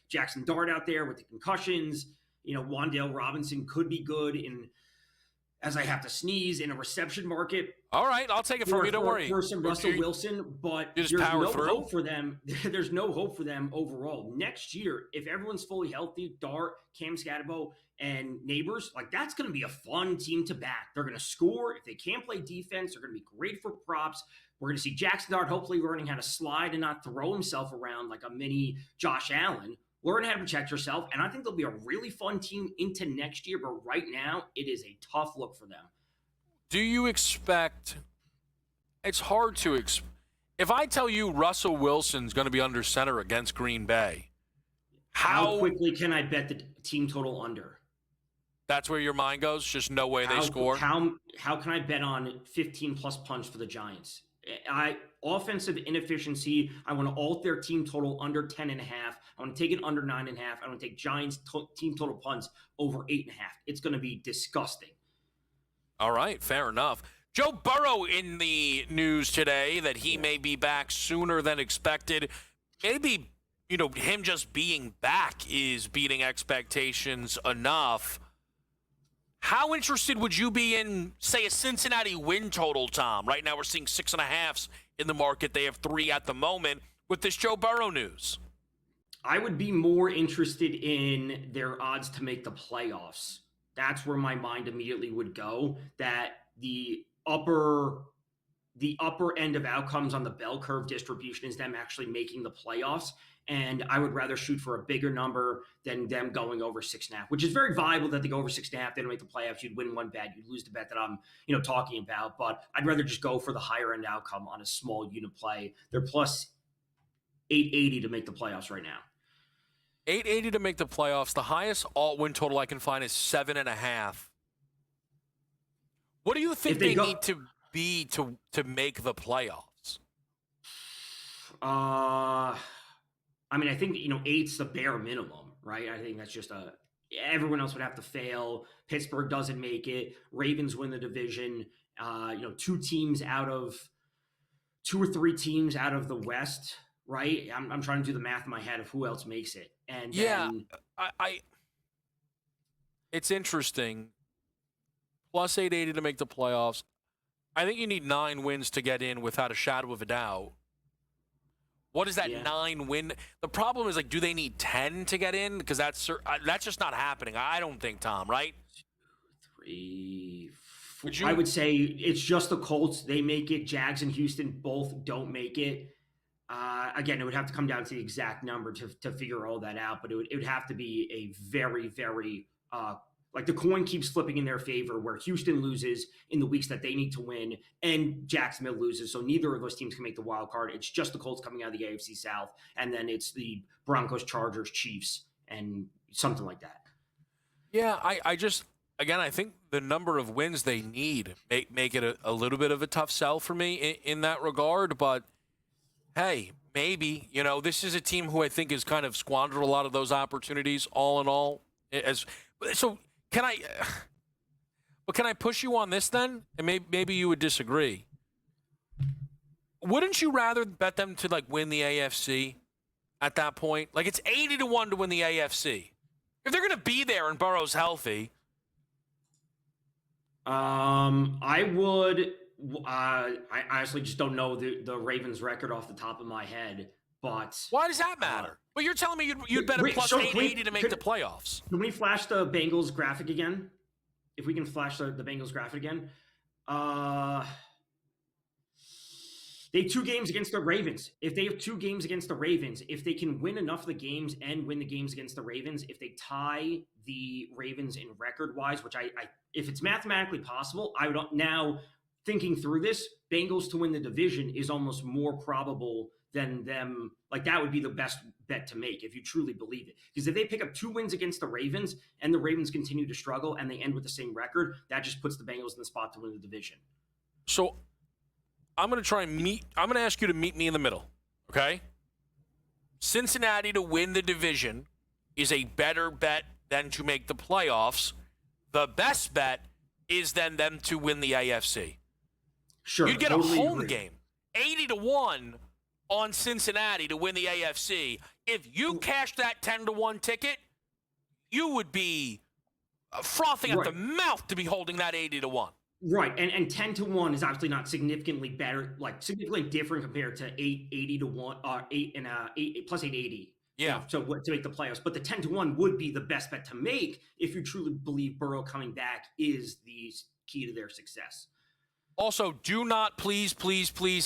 Jackson Dart out there with the concussions. Wan'Dale Robinson could be good as I have to sneeze, in a reception market. All right, I'll take it from you. Don't worry. For some Russell Wilson, but there's no hope for them. There's no hope for them overall. Next year, if everyone's fully healthy, Dart, Cam Scatterbo, and Neighbors, that's going to be a fun team to back. They're going to score. If they can't play defense, they're going to be great for props. We're going to see Jackson Dart hopefully learning how to slide and not throw himself around like a mini Josh Allen. Learn how to protect yourself, and I think they'll be a really fun team into next year, but right now, it is a tough look for them. Do you expect – it's hard to – if I tell you Russell Wilson's going to be under center against Green Bay, how quickly can I bet the team total under? That's where your mind goes? Just no way they score? How can I bet on 15-plus punch for the Giants? Offensive inefficiency. I want to alt their team total under 10.5. I want to take it under 9.5. I want to take Giants team total punts over 8.5. It's going to be disgusting. All right, fair enough. Joe Burrow in the news today that he may be back sooner than expected. Maybe, him just being back is beating expectations enough. How interested would you be in, say, a Cincinnati win total, Tom? Right now we're seeing 6.5s in the market. They have 3 at the moment with this Joe Burrow news. I would be more interested in their odds to make the playoffs. That's where my mind immediately would go, that the upper end of outcomes on the bell curve distribution is them actually making the playoffs. And I would rather shoot for a bigger number than them going over 6.5, which is very viable that they go over 6.5. They don't make the playoffs. You'd win one bet. You'd lose the bet that I'm, talking about. But I'd rather just go for the higher end outcome on a small unit play. They're plus 880 to make the playoffs right now. 880 to make the playoffs. The highest alt win total I can find is 7.5. What do you think they need to be to make the playoffs? I think, 8's the bare minimum, right? I think that's just everyone else would have to fail. Pittsburgh doesn't make it. Ravens win the division. 2 or 3 teams out of the West, right? I'm trying to do the math in my head of who else makes it. And it's interesting. Plus 880 to make the playoffs. I think you need 9 wins to get in without a shadow of a doubt. What is that 9 win? The problem is, do they need 10 to get in? Because that's just not happening. I don't think, Tom, right? 2, 3, 4. I would say it's just the Colts. They make it. Jags and Houston both don't make it. Again, it would have to come down to the exact number to figure all that out. But it would have to be a very, very the coin keeps flipping in their favor, where Houston loses in the weeks that they need to win and Jacksonville loses. So neither of those teams can make the wild card. It's just the Colts coming out of the AFC South. And then it's the Broncos, Chargers, Chiefs, and something like that. Yeah, I just again, I think the number of wins they need make it a little bit of a tough sell for me in that regard. But, hey, maybe, this is a team who I think has kind of squandered a lot of those opportunities all in all. So can I push you on this then? And maybe you would disagree. Wouldn't you rather bet them to win the AFC at that point? It's 80-1 to win the AFC. If they're going to be there and Burrow's healthy. I would. I honestly just don't know the Ravens' record off the top of my head. But why does that matter? But you're telling me you'd bet a plus 880 to make the playoffs. Can we flash the Bengals graphic again? If we can flash the Bengals graphic again. They have 2 games against the Ravens. If they have 2 games against the Ravens, if they can win enough of the games and win the games against the Ravens, if they tie the Ravens in record-wise, which if it's mathematically possible, I would now, thinking through this, Bengals to win the division is almost more probable than them. That would be the best bet to make if you truly believe it. Because if they pick up 2 wins against the Ravens and the Ravens continue to struggle and they end with the same record, that just puts the Bengals in the spot to win the division. So I'm going to ask you to meet me in the middle, okay? Cincinnati to win the division is a better bet than to make the playoffs. The best bet is then them to win the AFC. Sure. You'd get a home game. 80-1 on Cincinnati to win the AFC. If you cashed that 10-1 ticket, you would be frothing at the mouth to be holding that 80-1. Right, and 10-1 is obviously not significantly better, significantly different compared to 80-1, 8 and 8 plus 880. Yeah. So to make the playoffs, but the 10-1 would be the best bet to make if you truly believe Burrow coming back is the key to their success. Also, do not please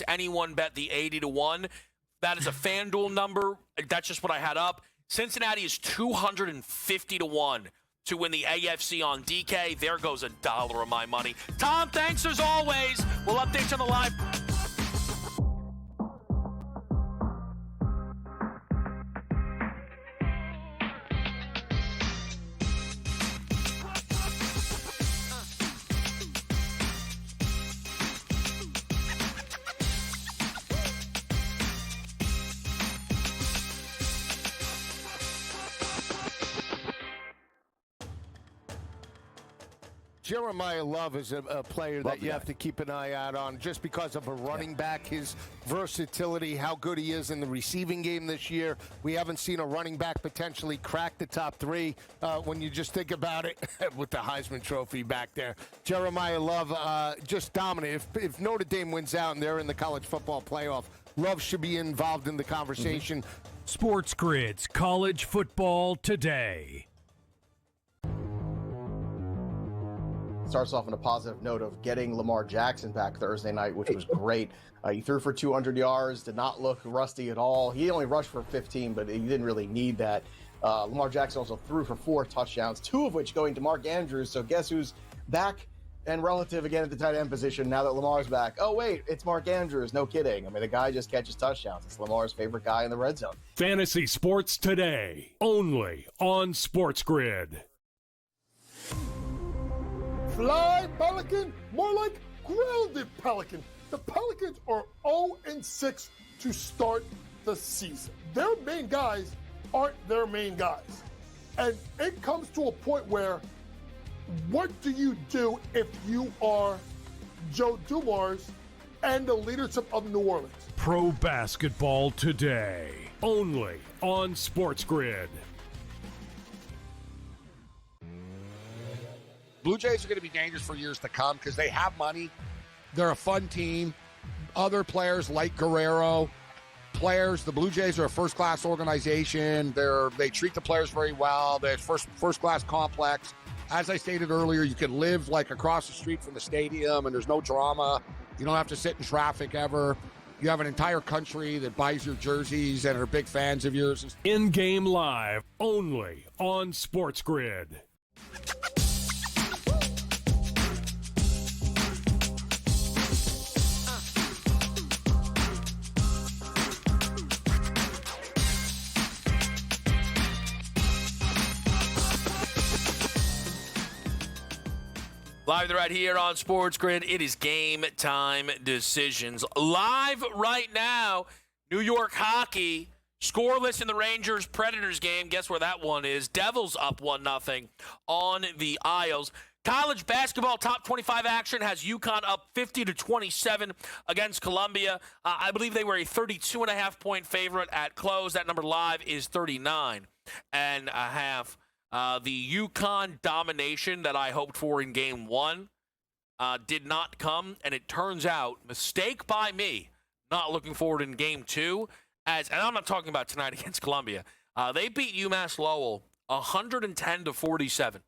anyone bet the 80-1. That is a FanDuel number. That's just what I had up. Cincinnati is 250-1 to win the AFC on DK. There goes $1 of my money. Tom, thanks as always. We'll update you on the live. Jeremiah Love is a player that you have to keep an eye out on just because of a running back, his versatility, how good he is in the receiving game this year. We haven't seen a running back potentially crack the top 3 when you just think about it with the Heisman Trophy back there. Jeremiah Love just dominant. If Notre Dame wins out and they're in the college football playoff, Love should be involved in the conversation. SportsGrid's College Football Today. Starts off on a positive note of getting Lamar Jackson back Thursday night, which was great. He threw for 200 yards, did not look rusty at all. He only rushed for 15, but he didn't really need that. Lamar Jackson also threw for 4 touchdowns, 2 of which going to Mark Andrews. So guess who's back and relative again at the tight end position now that Lamar's back? Oh, wait, it's Mark Andrews. No kidding. I mean, the guy just catches touchdowns. It's Lamar's favorite guy in the red zone. Fantasy Sports Today, only on SportsGrid. Fly, Pelican, more like grounded Pelican. The Pelicans are 0-6 to start the season. Their main guys aren't their main guys. And it comes to a point where, what do you do if you are Joe Dumars and the leadership of New Orleans? Pro Basketball Today, only on SportsGrid. Blue Jays are going to be dangerous for years to come because they have money. They're a fun team. Other players like Guerrero, the Blue Jays are a first-class organization. They treat the players very well. They're first-class complex. As I stated earlier, you can live across the street from the stadium and there's no drama. You don't have to sit in traffic ever. You have an entire country that buys your jerseys and are big fans of yours. In-game live, only on SportsGrid. Live right here on Sports Grid. It is Game Time Decisions. Live right now, New York hockey, scoreless in the Rangers-Predators game. Guess where that one is? Devils up 1-0 on the Isles. College basketball top 25 action has UConn up 50-27 against Columbia. I believe they were a 32.5-point favorite at close. That number live is 39.5. The UConn domination that I hoped for in Game 1 did not come, and it turns out, mistake by me, not looking forward in Game 2. And I'm not talking about tonight against Columbia. They beat UMass Lowell 110-47.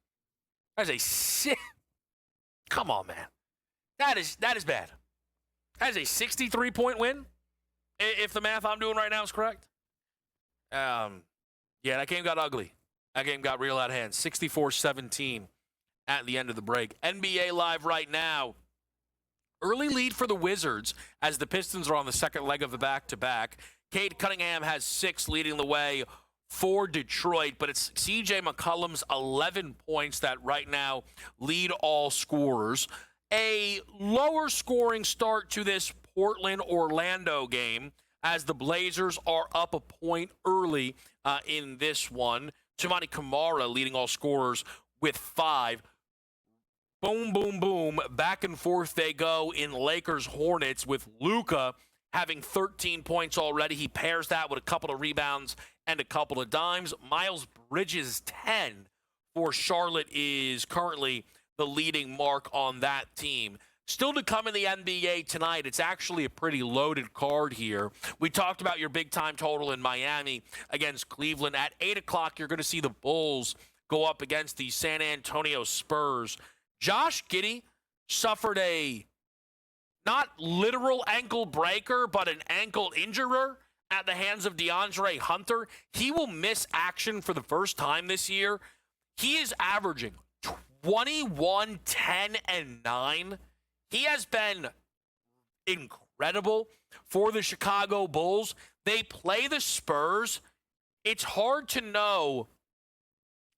That is come on, man. That is bad. That is a 63-point win, if the math I'm doing right now is correct. Yeah, that game got ugly. That game got real out of hand. 64-17 at the end of the break. NBA Live right now. Early lead for the Wizards as the Pistons are on the second leg of the back-to-back. Cade Cunningham has 6 leading the way for Detroit, but it's C.J. McCollum's 11 points that right now lead all scorers. A lower scoring start to this Portland-Orlando game as the Blazers are up a point early in this one. Toumani Camara leading all scorers with 5. Boom, boom, boom. Back and forth they go in Lakers-Hornets with Luka having 13 points already. He pairs that with a couple of rebounds and a couple of dimes. Miles Bridges' 10 for Charlotte is currently the leading mark on that team. Still to come in the NBA tonight, it's actually a pretty loaded card here. We talked about your big-time total in Miami against Cleveland. At 8 o'clock, you're going to see the Bulls go up against the San Antonio Spurs. Josh Giddey suffered a not literal ankle breaker, but an ankle injurer at the hands of DeAndre Hunter. He will miss action for the first time this year. He is averaging 21, 10, and 9. He has been incredible for the Chicago Bulls. They play the Spurs. It's hard to know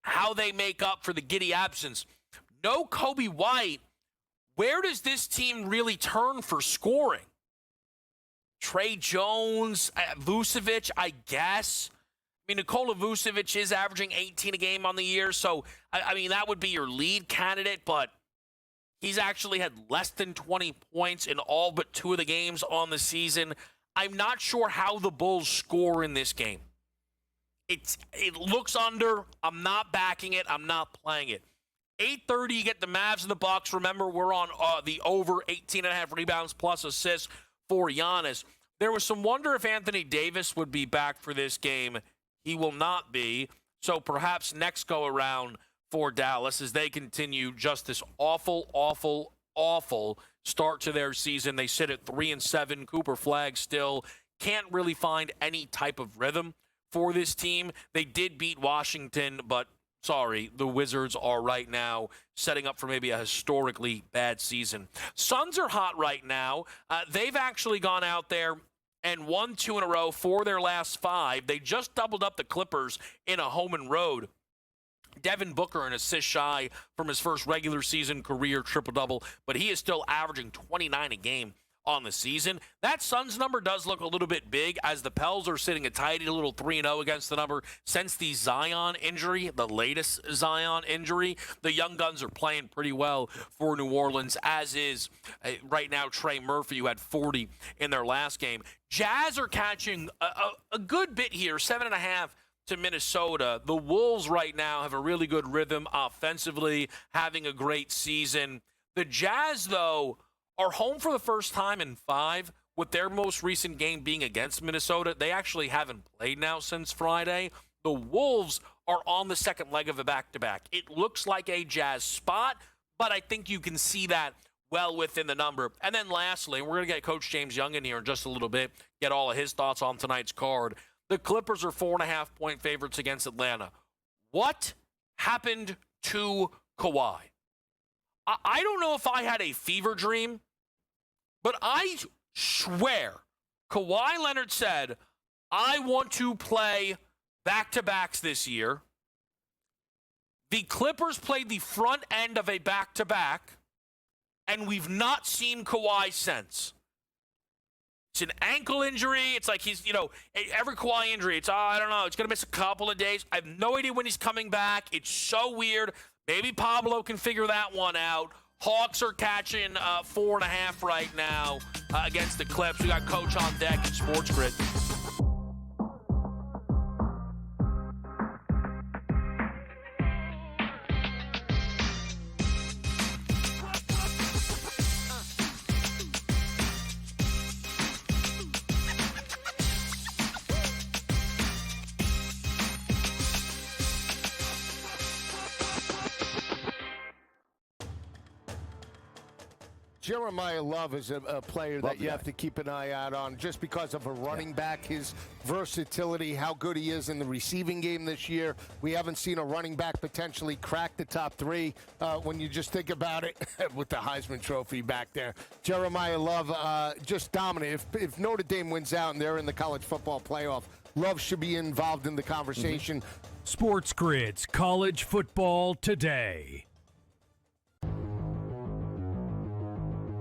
how they make up for the Giddey absence. No Kobe White. Where does this team really turn for scoring? Trey Jones, Vucevic, I guess. I mean, Nikola Vucevic is averaging 18 a game on the year, so, I mean, that would be your lead candidate, but he's actually had less than 20 points in all but 2 of the games on the season. I'm not sure how the Bulls score in this game. It looks under. I'm not backing it. I'm not playing it. 8:30, you get the Mavs and the Bucks. Remember, we're on the over 18.5 rebounds plus assists for Giannis. There was some wonder if Anthony Davis would be back for this game. He will not be. So perhaps next go around for Dallas as they continue just this awful, awful, awful start to their season. They sit at 3-7. Cooper Flagg still can't really find any type of rhythm for this team. They did beat Washington, but sorry, the Wizards are right now setting up for maybe a historically bad season. Suns are hot right now. They've actually gone out there and won 2 in a row for their last 5. They just doubled up the Clippers in a home and road. Devin Booker an assist shy from his first regular season career triple-double, but he is still averaging 29 a game on the season. That Suns number does look a little bit big as the Pels are sitting a tidy little 3-0 against the number since the Zion injury, the latest Zion injury. The Young Guns are playing pretty well for New Orleans, as is right now Trey Murphy, who had 40 in their last game. Jazz are catching a good bit here, 7.5 to Minnesota. The Wolves right now have a really good rhythm offensively, having a great season. The Jazz, though, are home for the first time in 5, with their most recent game being against Minnesota. They actually haven't played now since Friday. The Wolves are on the second leg of a back-to-back. It looks like a Jazz spot, but I think you can see that well within the number. And then lastly, we're going to get Coach James Young in here in just a little bit, get all of his thoughts on tonight's card. The Clippers are 4.5-point favorites against Atlanta. What happened to Kawhi? I don't know if I had a fever dream, but I swear Kawhi Leonard said, I want to play back-to-backs this year. The Clippers played the front end of a back-to-back, and we've not seen Kawhi since. It's an ankle injury. It's like he's, every Kawhi injury, it's, I don't know, it's going to miss a couple of days. I have no idea when he's coming back. It's so weird. Maybe Pablo can figure that one out. Hawks are catching 4.5 right now against the Clips. We got Coach on deck at SportsGrid. Jeremiah Love is a player that you have to keep an eye out on just because of a running back, his versatility, how good he is in the receiving game this year. We haven't seen a running back potentially crack the top 3 when you just think about it with the Heisman Trophy back there. Jeremiah Love just dominant. If Notre Dame wins out and they're in the college football playoff, Love should be involved in the conversation. SportsGrid's College Football Today.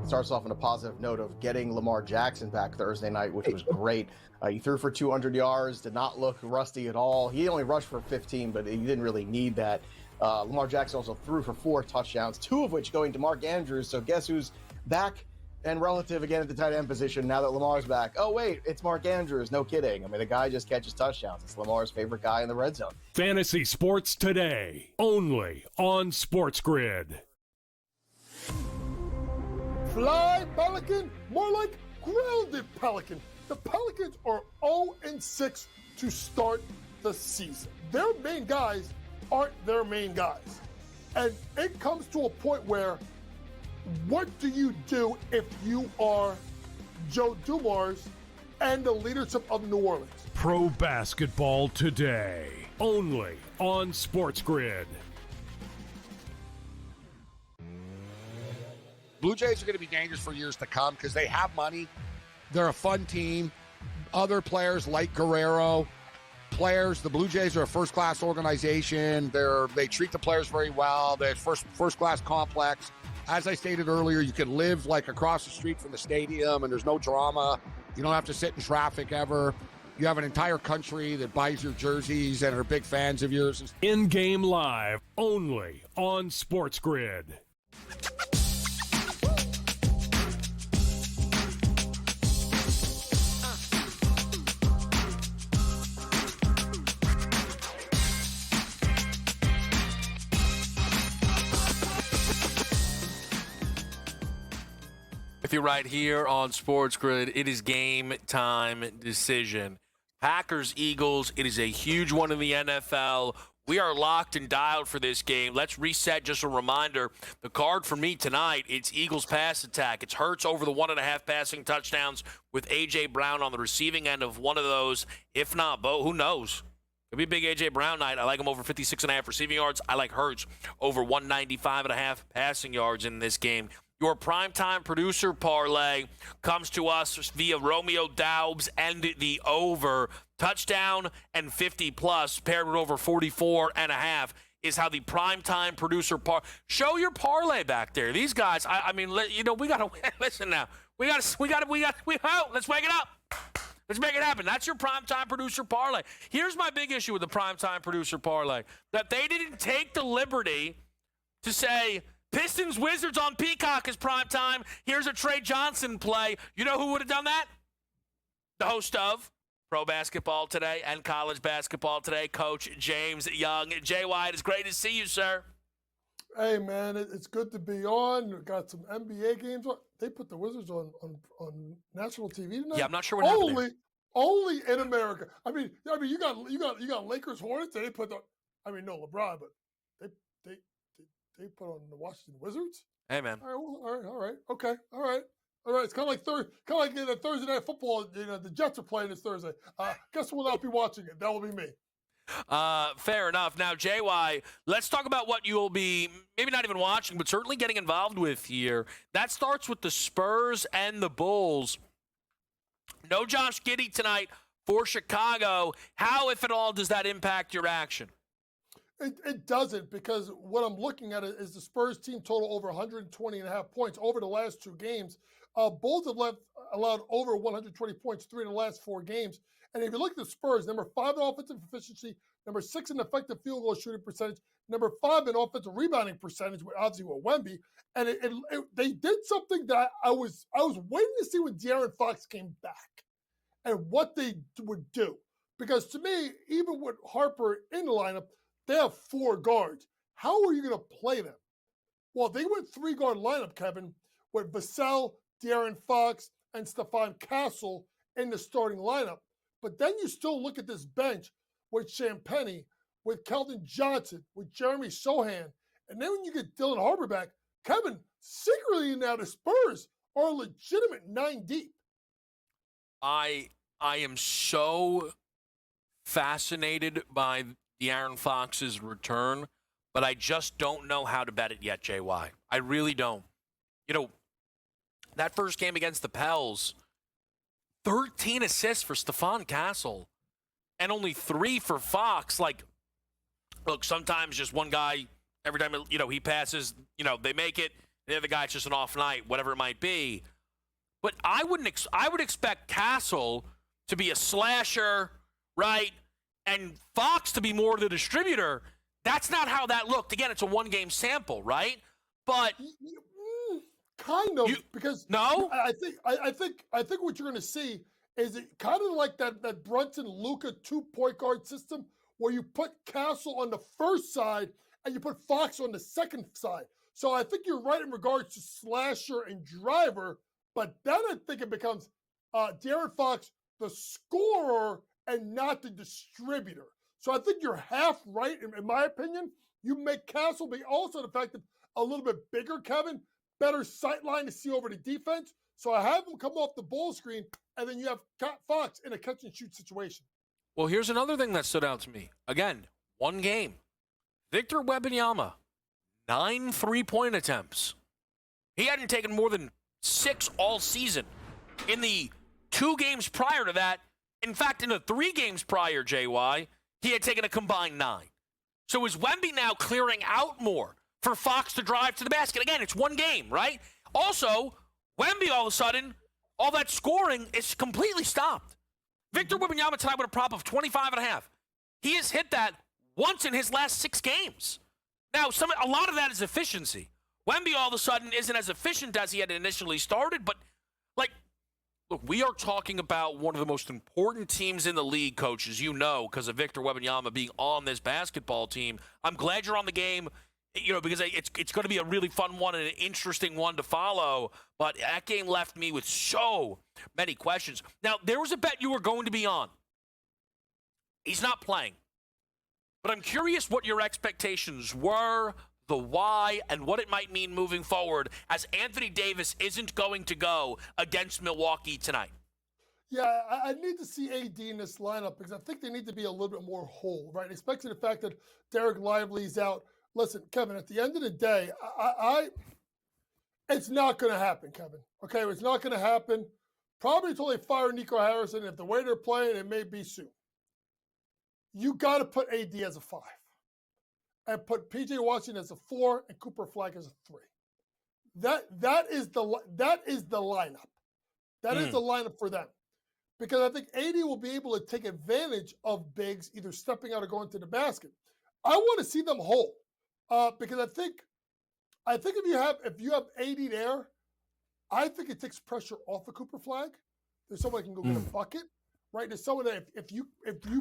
Starts off on a positive note of getting Lamar Jackson back Thursday night, which was great. He threw for 200 yards, did not look rusty at all. He only rushed for 15, but he didn't really need that. Lamar Jackson also threw for 4 touchdowns, 2 of which going to Mark Andrews. So guess who's back and relative again at the tight end position now that Lamar's back? Oh, wait, it's Mark Andrews. No kidding. I mean, the guy just catches touchdowns. It's Lamar's favorite guy in the red zone. Fantasy Sports Today, only on SportsGrid. Fly, Pelican, more like grounded Pelican. The Pelicans are 0-6 to start the season. Their main guys aren't their main guys. And it comes to a point where, what do you do if you are Joe Dumars and the leadership of New Orleans? Pro Basketball Today, only on SportsGrid. Blue Jays are going to be dangerous for years to come because they have money. They're a fun team. Other players like Guerrero, the Blue Jays are a first-class organization. They treat the players very well. They're first-class complex. As I stated earlier, you can live like across the street from the stadium and there's no drama. You don't have to sit in traffic ever. You have an entire country that buys your jerseys and are big fans of yours. In-game live, only on SportsGrid. With you right here on SportsGrid, it is game time decision. Packers, Eagles, it is a huge one in the NFL. We are locked and dialed for this game. Let's reset. Just a reminder, the card for me tonight, it's Eagles pass attack. It's Hurts over the 1.5 passing touchdowns with A.J. Brown on the receiving end of one of those. If not, Bo, who knows? Could be a big A.J. Brown night. I like him over 56.5 receiving yards. I like Hurts over 195.5 passing yards in this game. Your primetime producer parlay comes to us via Romeo Daubs and the over. Touchdown and 50-plus paired with over 44.5 is how the primetime producer show your parlay back there. These guys, I mean, we got to listen now. Let's wake it up. Let's make it happen. That's your primetime producer parlay. Here's my big issue with the primetime producer parlay, that they didn't take the liberty to say, Pistons Wizards on Peacock is prime time. Here's a Trey Johnson play. You know who would have done that? The host of Pro Basketball Today and College Basketball Today, Coach James Young. Jay White, it's great to see you, sir. Hey, man, it's good to be on. We've got some NBA games on. They put the Wizards on national TV tonight. Yeah, I'm not sure what happened there. Only in America. I mean, you got Lakers Hornets. They put no LeBron, but they put on the Washington Wizards. Hey, man. All right. Okay. All right. It's kind of like the Thursday Night Football. The Jets are playing this Thursday. Guess who will not be watching it? That will be me. Fair enough. Now, JY, let's talk about what you'll be maybe not even watching, but certainly getting involved with here. That starts with the Spurs and the Bulls. No Josh Giddey tonight for Chicago. How, if at all, does that impact your action? It doesn't, because what I'm looking at is the Spurs team total over 120.5 points over the last 2 games. Bulls have allowed over 120 points 3 of the last 4 games. And if you look at the Spurs, number 5 in offensive efficiency, number 6 in effective field goal shooting percentage, number 5 in offensive rebounding percentage, obviously with Wemby. And they did something that I was waiting to see when De'Aaron Fox came back and what they would do. Because to me, even with Harper in the lineup, they have 4 guards. How are you going to play them? Well, they went 3-guard lineup, Kevin, with Vassell, De'Aaron Fox, and Stephon Castle in the starting lineup. But then you still look at this bench with Champagnie, with Keldon Johnson, with Jeremy Sohan. And then when you get Dylan Harper back, Kevin, secretly now the Spurs are a legitimate 9 deep. I am so fascinated by De'Aaron Fox's return, but I just don't know how to bet it yet, JY. I really don't. You know, that first game against the Pels, 13 assists for Stephon Castle and only 3 for Fox. Like, look, sometimes just one guy, every time, he passes, they make it. The other guy's just an off night, whatever it might be. But I would expect Castle to be a slasher, right? And Fox to be more the distributor. That's not how that looked. Again, it's a 1-game sample, right? But kind of, because no, I think what you're going to see is it kind of like that Brunson Luka 2-point guard system where you put Castle on the first side and you put Fox on the second side. So I think you're right in regards to slasher and driver, but then I think it becomes De'Aaron Fox the scorer and not the distributor. So I think you're half right, in my opinion. You make Castle be also the fact that a little bit bigger, Kevin, better sight line to see over the defense. So I have him come off the ball screen, and then you have Fox in a catch-and-shoot situation. Well, here's another thing that stood out to me. Again, 1 game. Victor Wembanyama, 9 3-point attempts. He hadn't taken more than 6 all season. In the 2 games prior to that, in fact, in the 3 games prior, JY, he had taken a combined 9. So is Wemby now clearing out more for Fox to drive to the basket? Again, it's 1 game, right? Also, Wemby, all of a sudden, all that scoring is completely stopped. Victor Wembanyama tonight with a prop of 25.5. He has hit that once in his last 6 games. Now, a lot of that is efficiency. Wemby all of a sudden isn't as efficient as he had initially started, but look, we are talking about one of the most important teams in the league, coach, as you know, because of Victor Wembanyama being on this basketball team. I'm glad you're on the game, because it's going to be a really fun one and an interesting one to follow. But that game left me with so many questions. Now, there was a bet you were going to be on. He's not playing. But I'm curious what your expectations were, the why, and what it might mean moving forward as Anthony Davis isn't going to go against Milwaukee tonight. Yeah, I need to see AD in this lineup because I think they need to be a little bit more whole, right? Especially the fact that Derek Lively's out. Listen, Kevin, at the end of the day, it's not going to happen, Kevin. Okay, it's not going to happen. Probably until they fire Nico Harrison. If the way they're playing, it may be soon. You got to put AD as a 5. And put P.J. Washington as a 4 and Cooper Flag as a 3. That is the lineup. That is the lineup for them. Because I think AD will be able to take advantage of bigs either stepping out or going to the basket. I want to see them whole. Because I think if you have AD there, I think it takes pressure off of Cooper Flag. There's someone that can go get a bucket. Right? There's someone that if you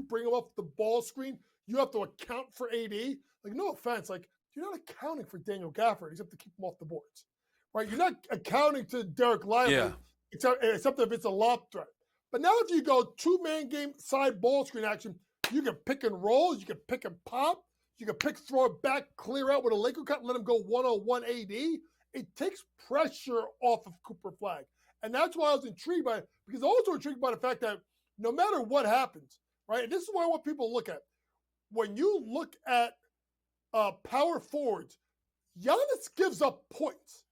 bring him off the ball screen, you have to account for AD. Like, no offense, like you're not accounting for Daniel Gafford. You have to keep him off the boards, right? You're not accounting to Derek Lively, except if it's a lob threat. But now if you go 2-man game side ball screen action, you can pick and roll, you can pick and pop, you can pick, throw it back, clear out with a Laker cut, and let him go 1-on-1 AD. It takes pressure off of Cooper Flag. And that's why I was intrigued by it, because I'm also intrigued by the fact that no matter what happens, right? And this is what I want people to look at. When you look at power forwards, Giannis gives up points.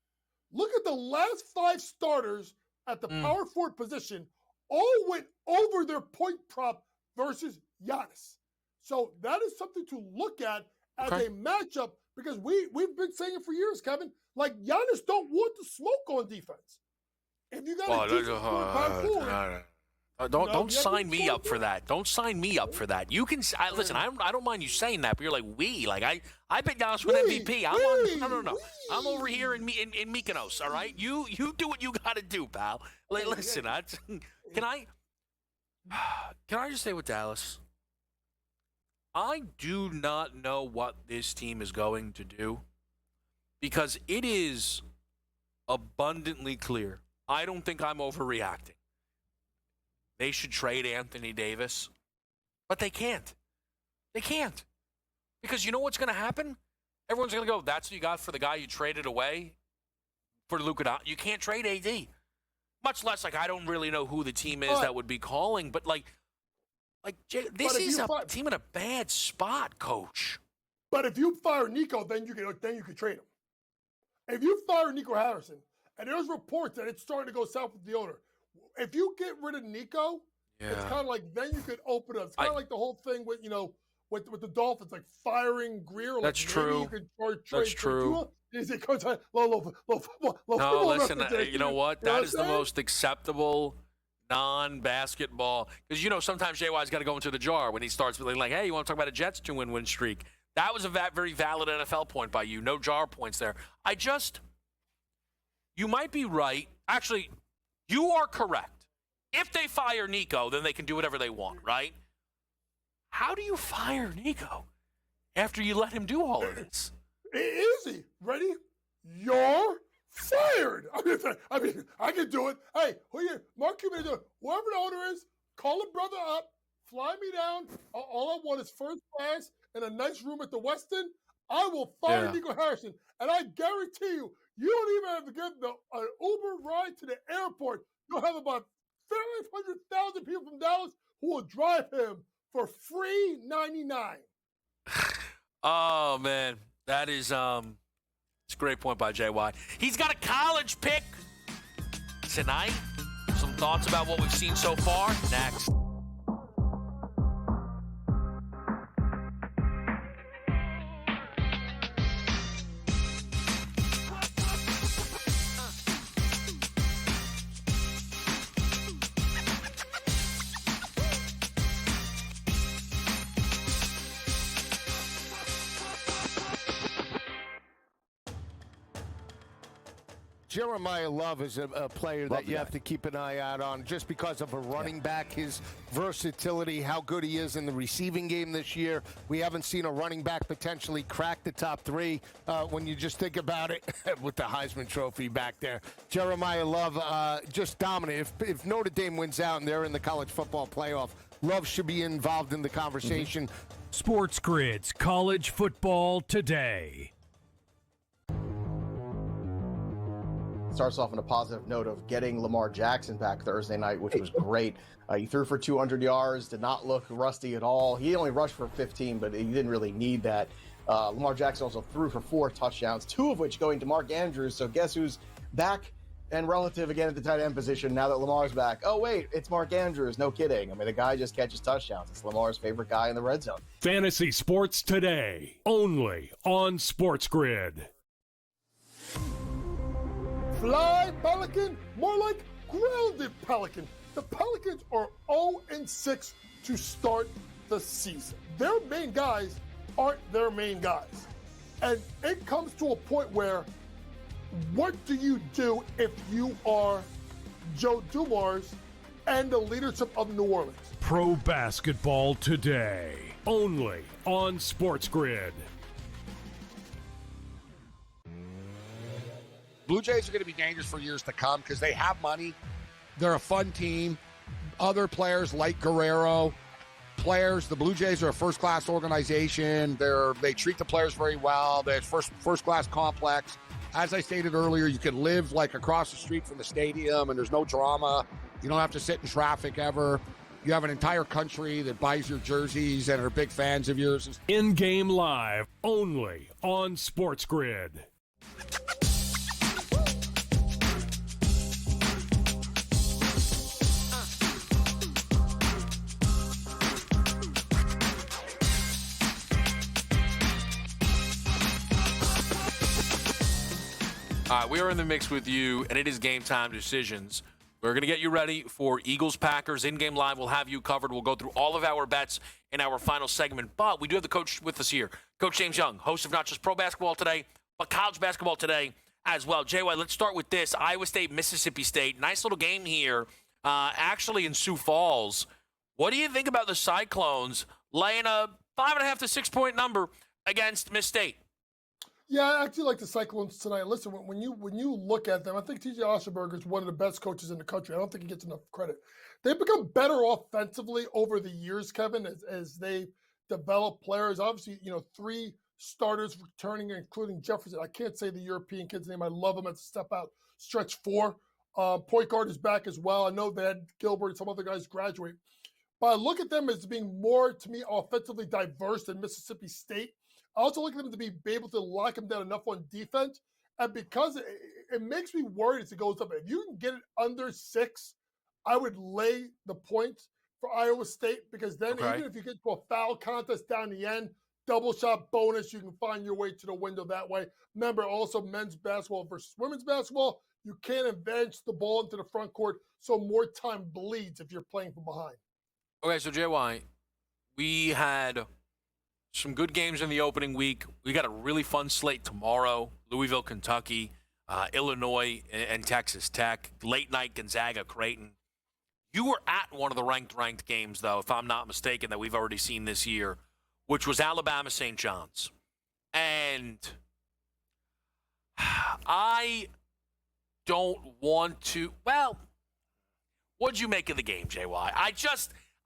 Look at the last 5 starters at the power forward position, all went over their point prop versus Giannis. So that is something to look at as a matchup because we've been saying it for years, Kevin. Like Giannis don't want the smoke on defense. If you got don't sign me up for that. Don't sign me up for that. You can listen. I don't mind you saying that, but you're like we. Like I bet Giannis win MVP. No. I'm over here in Mykonos. All right. You do what you got to do, pal. Like, listen. Can I just say with Dallas? I do not know what this team is going to do because it is abundantly clear. I don't think I'm overreacting. They should trade Anthony Davis, but they can't. They can't. Because you know what's going to happen? Everyone's going to go, that's what you got for the guy you traded away for Luka. You can't trade AD. Much less, I don't really know who the team is that would be calling, but this is a team in a bad spot, Coach. But if you fire Nico, then you can trade him. If you fire Nico Harrison, and there's reports that it's starting to go south with the owner, if you get rid of Nico, it's kind of like then you could open up. It's kind of like the whole thing with with the Dolphins, like firing Greer. That's true. You could That's true. No, listen. You know what? That is the most acceptable non-basketball because sometimes JY's got to go into the jar when he starts feeling like, hey, you want to talk about a Jets 2-win streak? That was a very valid NFL point by you. No jar points there. You might be right. Actually, you are correct. If they fire Nico, then they can do whatever they want, right? How do you fire Nico after you let him do all of this? Easy. Ready? You're fired. I mean, I can do it. Hey, Mark Cuban, do it. Whoever the owner is, call a brother up, fly me down. All I want is first class and a nice room at the Westin. I will fire Nico Harrison, and I guarantee you, you don't even have to give an Uber ride to the airport. You'll have about 500,000 people from Dallas who will drive him for free $99. Oh man, that is it's a great point by JY. He's got a college pick tonight. Some thoughts about what we've seen so far next. Jeremiah Love is a player that you have to keep an eye out on just because of a running back, his versatility, how good he is in the receiving game this year. We haven't seen a running back potentially crack the top three when you just think about it with the Heisman Trophy back there. Jeremiah Love just dominant. If Notre Dame wins out and they're in the college football playoff, Love should be involved in the conversation. SportsGrid's College Football Today. Starts off on a positive note of getting Lamar Jackson back Thursday night, which was great. He threw for 200 yards, did not look rusty at all. He only rushed for 15, but he didn't really need that. Lamar Jackson also threw for 4 touchdowns, 2 of which going to Mark Andrews. So guess who's back and relative again at the tight end position now that Lamar's back? Oh, wait, it's Mark Andrews. No kidding. I mean, the guy just catches touchdowns. It's Lamar's favorite guy in the red zone. Fantasy Sports Today, only on SportsGrid. Fly, Pelican, more like grounded Pelican. The Pelicans are 0-6 to start the season. Their main guys aren't their main guys. And it comes to a point where, what do you do if you are Joe Dumars and the leadership of New Orleans? Pro Basketball Today, only on SportsGrid. Blue Jays are going to be dangerous for years to come because they have money. They're a fun team. Other players like Guerrero, the Blue Jays are a first-class organization. They treat the players very well. They're first-class complex. As I stated earlier, you can live like across the street from the stadium and there's no drama. You don't have to sit in traffic ever. You have an entire country that buys your jerseys and are big fans of yours. In-game live, only on SportsGrid. All right, we are in the mix with you, and it is game time decisions. We're going to get you ready for Eagles-Packers in-game live. We'll have you covered. We'll go through all of our bets in our final segment. But we do have the coach with us here. Coach James Young, host of not just pro basketball today, but college basketball today as well. JY, let's start with this. Iowa State, Mississippi State. Nice little game here, actually in Sioux Falls. What do you think about the Cyclones laying a 5.5 to 6 point number against Miss State? Yeah, I actually like the Cyclones tonight. Listen, when you look at them, I think T.J. Osherberger is one of the best coaches in the country. I don't think he gets enough credit. They've become better offensively over the years, Kevin, as they develop players. Obviously, 3 starters returning, including Jefferson. I can't say the European kid's name. I love him at step out stretch 4. Point guard is back as well. I know they had Gilbert and some other guys graduate. But I look at them as being more, to me, offensively diverse than Mississippi State. I also look at them to be able to lock them down enough on defense. And because it makes me worried as it goes up. If you can get it under 6, I would lay the points for Iowa State, because then even if you get to a foul contest down the end, double shot bonus, you can find your way to the window that way. Remember, also men's basketball versus women's basketball, you can't advance the ball into the front court, so more time bleeds if you're playing from behind. Okay, so JY, we had some good games in the opening week. We got a really fun slate tomorrow. Louisville, Kentucky, Illinois, and Texas Tech. Late night, Gonzaga, Creighton. You were at one of the ranked games, though, if I'm not mistaken, that we've already seen this year, which was Alabama, St. John's. And I don't want to, well, what'd you make of the game, JY?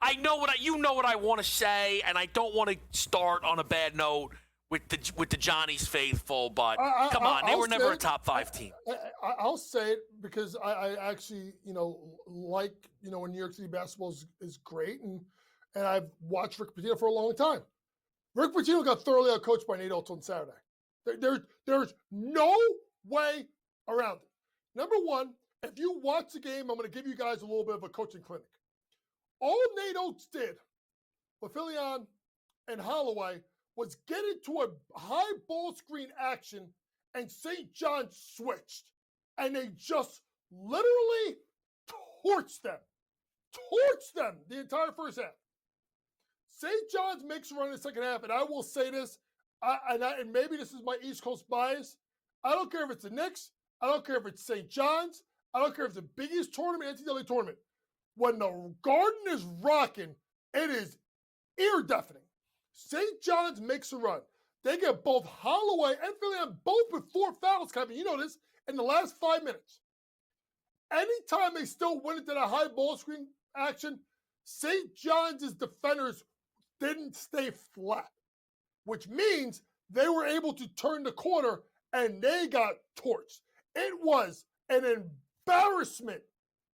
I know what I want to say, and I don't want to start on a bad note with the Johnny's faithful, but come on, they were never a top 5 team. I'll say it because I actually, like, when New York City basketball is great, and I've watched Rick Pitino for a long time. Rick Pitino got thoroughly outcoached by Nate Oates on Saturday. There's no way around it. Number one, if you watch the game, I'm going to give you guys a little bit of a coaching clinic. All Nate Oates did with Filion and Holloway was get into a high ball screen action, and St. John's switched. And they just literally torched them the entire first half. St. John's makes a run in the second half, and I will say this, and maybe this is my East Coast bias. I don't care if it's the Knicks. I don't care if it's St. John's. I don't care if it's the biggest tournament, NCAA tournament. When the Garden is rocking, it is ear-deafening. St. John's makes a run. They get both Holloway and Filion both with 4 fouls, Kevin. You know this, in the last 5 minutes. Anytime they still went into that high ball screen action, St. John's defenders didn't stay flat, which means they were able to turn the corner, and they got torched. It was an embarrassment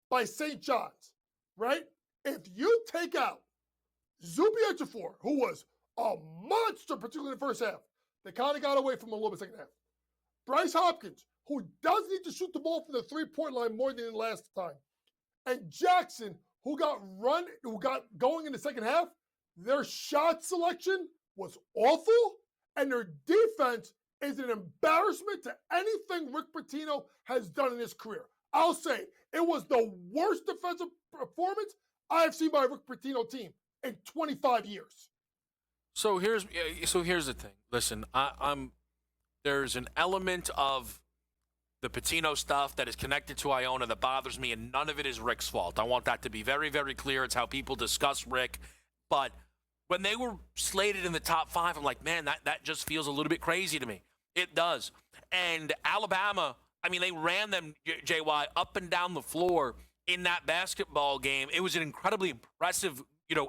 by St. John's, right? If you take out Zubi Ejiofor, who was a monster, particularly in the first half, they kind of got away from him a little bit second half. Bryce Hopkins, who does need to shoot the ball from the 3-point line more than last time. And Jackson, who got going in the second half, their shot selection was awful, and their defense is an embarrassment to anything Rick Pitino has done in his career. I'll say it was the worst defensive performance I have seen by a Rick Pitino team in 25 years. So here's the thing. Listen, there's an element of the Pitino stuff that is connected to Iona that bothers me, and none of it is Rick's fault. I want that to be very, very clear. It's how people discuss Rick. But when they were slated in the top 5, I'm like, man, that just feels a little bit crazy to me. It does. And Alabama, I mean, they ran them, JY, up and down the floor in that basketball game. It was an incredibly impressive,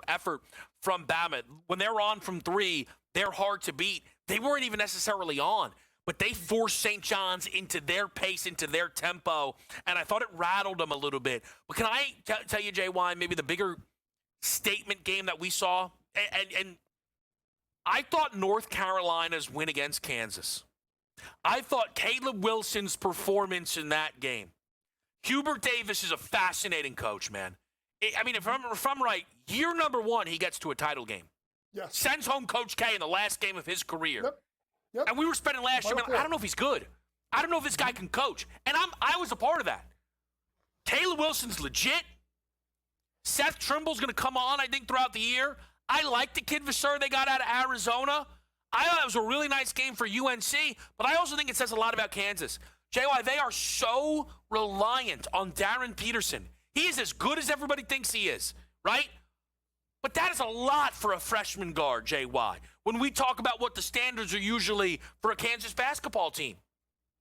effort from Bama. When they're on from 3, they're hard to beat. They weren't even necessarily on, but they forced St. John's into their pace, into their tempo, and I thought it rattled them a little bit. But can I tell you, JY, maybe the bigger statement game that we saw? And I thought North Carolina's win against Kansas. I thought Caleb Wilson's performance in that game. Hubert Davis is a fascinating coach, man. I mean, if I'm right, year number 1, he gets to a title game. Yes. Sends home Coach K in the last game of his career. Yep. And we were spending last year, I don't know if he's good. I don't know if this guy can coach. And I was a part of that. Taylor Wilson's legit. Seth Trimble's going to come on, I think, throughout the year. I like the kid Vasseur they got out of Arizona. I thought it was a really nice game for UNC, but I also think it says a lot about Kansas. JY, they are so reliant on Darren Peterson. He is as good as everybody thinks he is, right? But that is a lot for a freshman guard, JY, when we talk about what the standards are usually for a Kansas basketball team.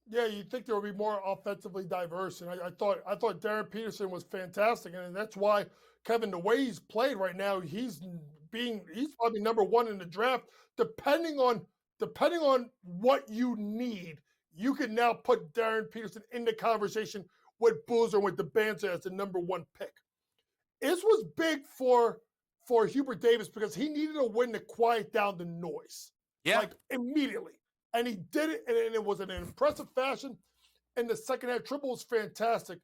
Yeah, you'd think there would be more offensively diverse, and I thought Darren Peterson was fantastic, and that's why, Kevin, the way he's played right now, he's probably number one in the draft. Depending on what you need, you can now put Darren Peterson in the conversation with Boozer, with the Banza as the number one pick. This was big for Hubert Davis because he needed a win to quiet down the noise. Yeah. Like immediately. And he did it, and it was in an impressive fashion. In the second half, Triple was fantastic.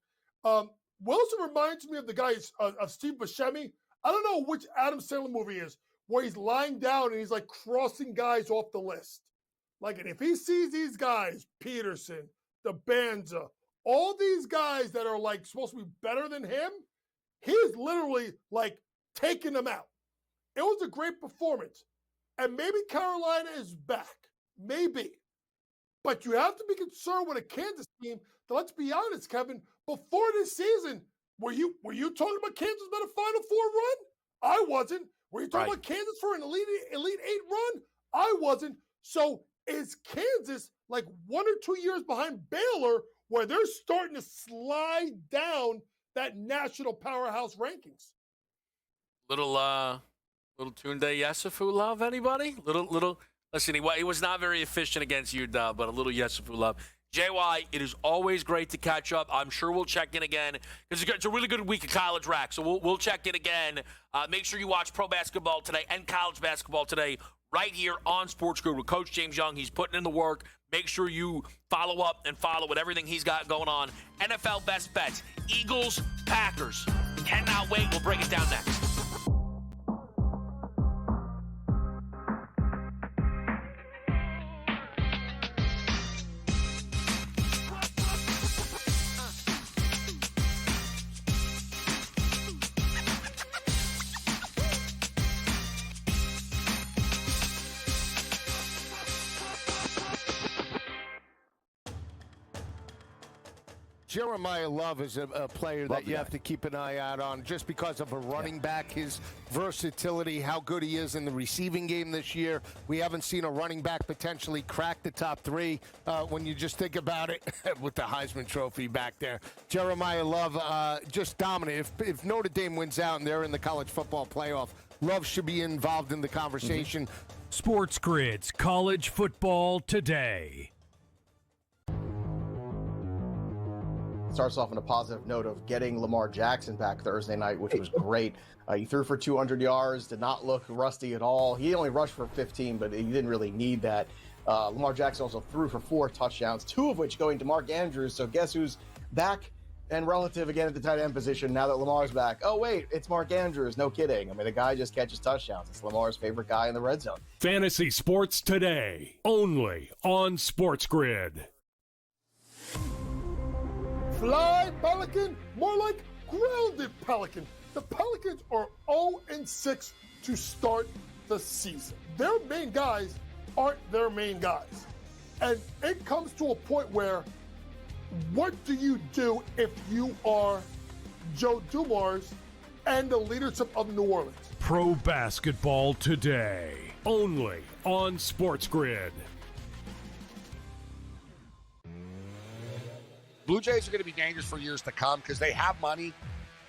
Wilson reminds me of the guy of Steve Buscemi. I don't know which Adam Sandler movie it is, where he's lying down and he's like crossing guys off the list. Like, and if he sees these guys, Peterson, the Banza, all these guys that are like supposed to be better than him, he is literally like taking them out. It was a great performance. And maybe Carolina is back. Maybe. But you have to be concerned with a Kansas team that, let's be honest, Kevin, before this season, were you talking about Kansas about a Final Four run? I wasn't. Were you talking about Kansas for an Elite Eight run? I wasn't. So is Kansas like 1 or 2 years behind Baylor where they're starting to slide down that national powerhouse rankings? Little Tunde Yesufu love, anybody? Little. Listen, he was not very efficient against UW, but a little Yesufu love. JY, it is always great to catch up. I'm sure we'll check in again because it's a really good week of college rack. So we'll check in again. Make sure you watch pro basketball today and college basketball today right here on SportsGrid with Coach James Young. He's putting in the work. Make sure you follow up and follow with everything he's got going on. NFL best bets, Eagles, Packers. Cannot wait. We'll break it down next. Jeremiah Love is a player that you have to keep an eye out on just because of a running back, his versatility, how good he is in the receiving game this year. We haven't seen a running back potentially crack the top three when you just think about it with the Heisman Trophy back there. Jeremiah Love just dominant. If Notre Dame wins out and they're in the college football playoff, Love should be involved in the conversation. SportsGrid's College Football Today. Starts off on a positive note of getting Lamar Jackson back Thursday night, which was great. He threw for 200 yards, did not look rusty at all. He only rushed for 15, but he didn't really need that. Lamar Jackson also threw for 4 touchdowns, 2 of which going to Mark Andrews. So guess who's back and relative again at the tight end position now that Lamar's back? Oh, wait, it's Mark Andrews. No kidding. I mean, the guy just catches touchdowns. It's Lamar's favorite guy in the red zone. Fantasy Sports Today, only on SportsGrid. Fly, Pelican, more like grounded Pelican. The Pelicans are 0-6 to start the season. Their main guys aren't their main guys. And it comes to a point where, what do you do if you are Joe Dumars and the leadership of New Orleans? Pro Basketball Today, only on SportsGrid. Blue Jays are going to be dangerous for years to come because they have money.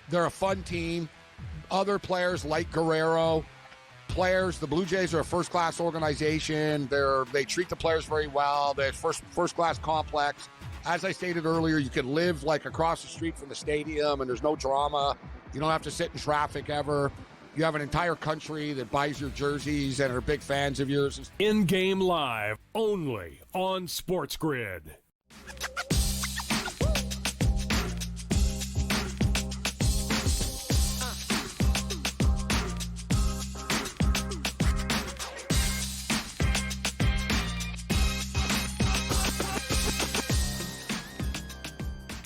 They're a fun team. Other players like Guerrero, the Blue Jays are a first-class organization. They treat the players very well. They're first-class complex. As I stated earlier, you can live like across the street from the stadium and there's no drama. You don't have to sit in traffic ever. You have an entire country that buys your jerseys and are big fans of yours. In-game live, only on SportsGrid.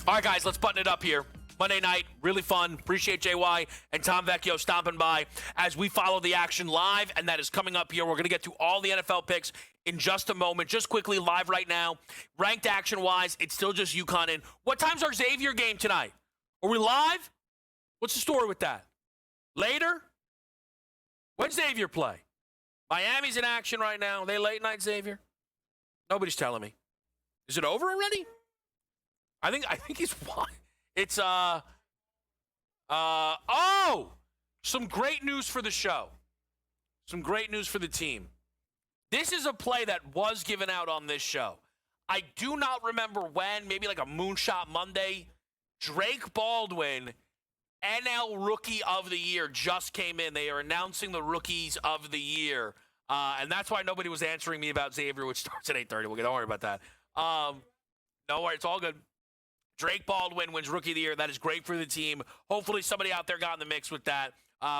All right, guys, let's button it up here. Monday night, really fun. Appreciate JY and Tom Vecchio stopping by as we follow the action live, and that is coming up here. We're going to get to all the NFL picks in just a moment. Just quickly, live right now, ranked action-wise, it's still just UConn in. What time's our Xavier game tonight? Are we live? What's the story with that? Later? When's Xavier play? Miami's in action right now. Are they late night, Xavier? Nobody's telling me. Is it over already? I think he's won. It's some great news for the show. Some great news for the team. This is a play that was given out on this show. I do not remember when, maybe like a Moonshot Monday. Drake Baldwin, NL Rookie of the Year, just came in. They are announcing the Rookies of the Year. And that's why nobody was answering me about Xavier, which starts at 8:30. Don't worry about that. Don't worry, it's all good. Drake Baldwin wins Rookie of the Year. That is great for the team. Hopefully somebody out there got in the mix with that,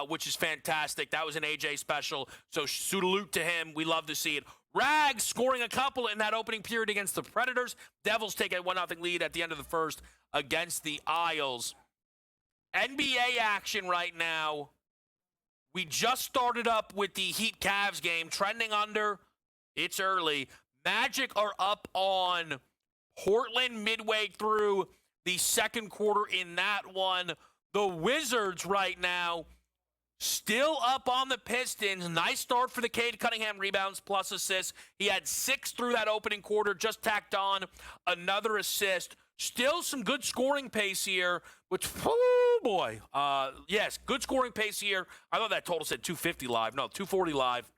which is fantastic. That was an AJ special, so salute to him. We love to see it. Rags scoring a couple in that opening period against the Predators. Devils take a 1-0 lead at the end of the first against the Isles. NBA action right now. We just started up with the Heat-Cavs game, trending under. It's early. Magic are up on Portland midway through the second quarter in that one. The Wizards right now still up on the Pistons. Nice start for the Cade Cunningham, rebounds plus assists. He had 6 through that opening quarter, just tacked on another assist. Still some good scoring pace here, which, oh boy. Yes, good scoring pace here. I thought that total said 250 live. No, 240 live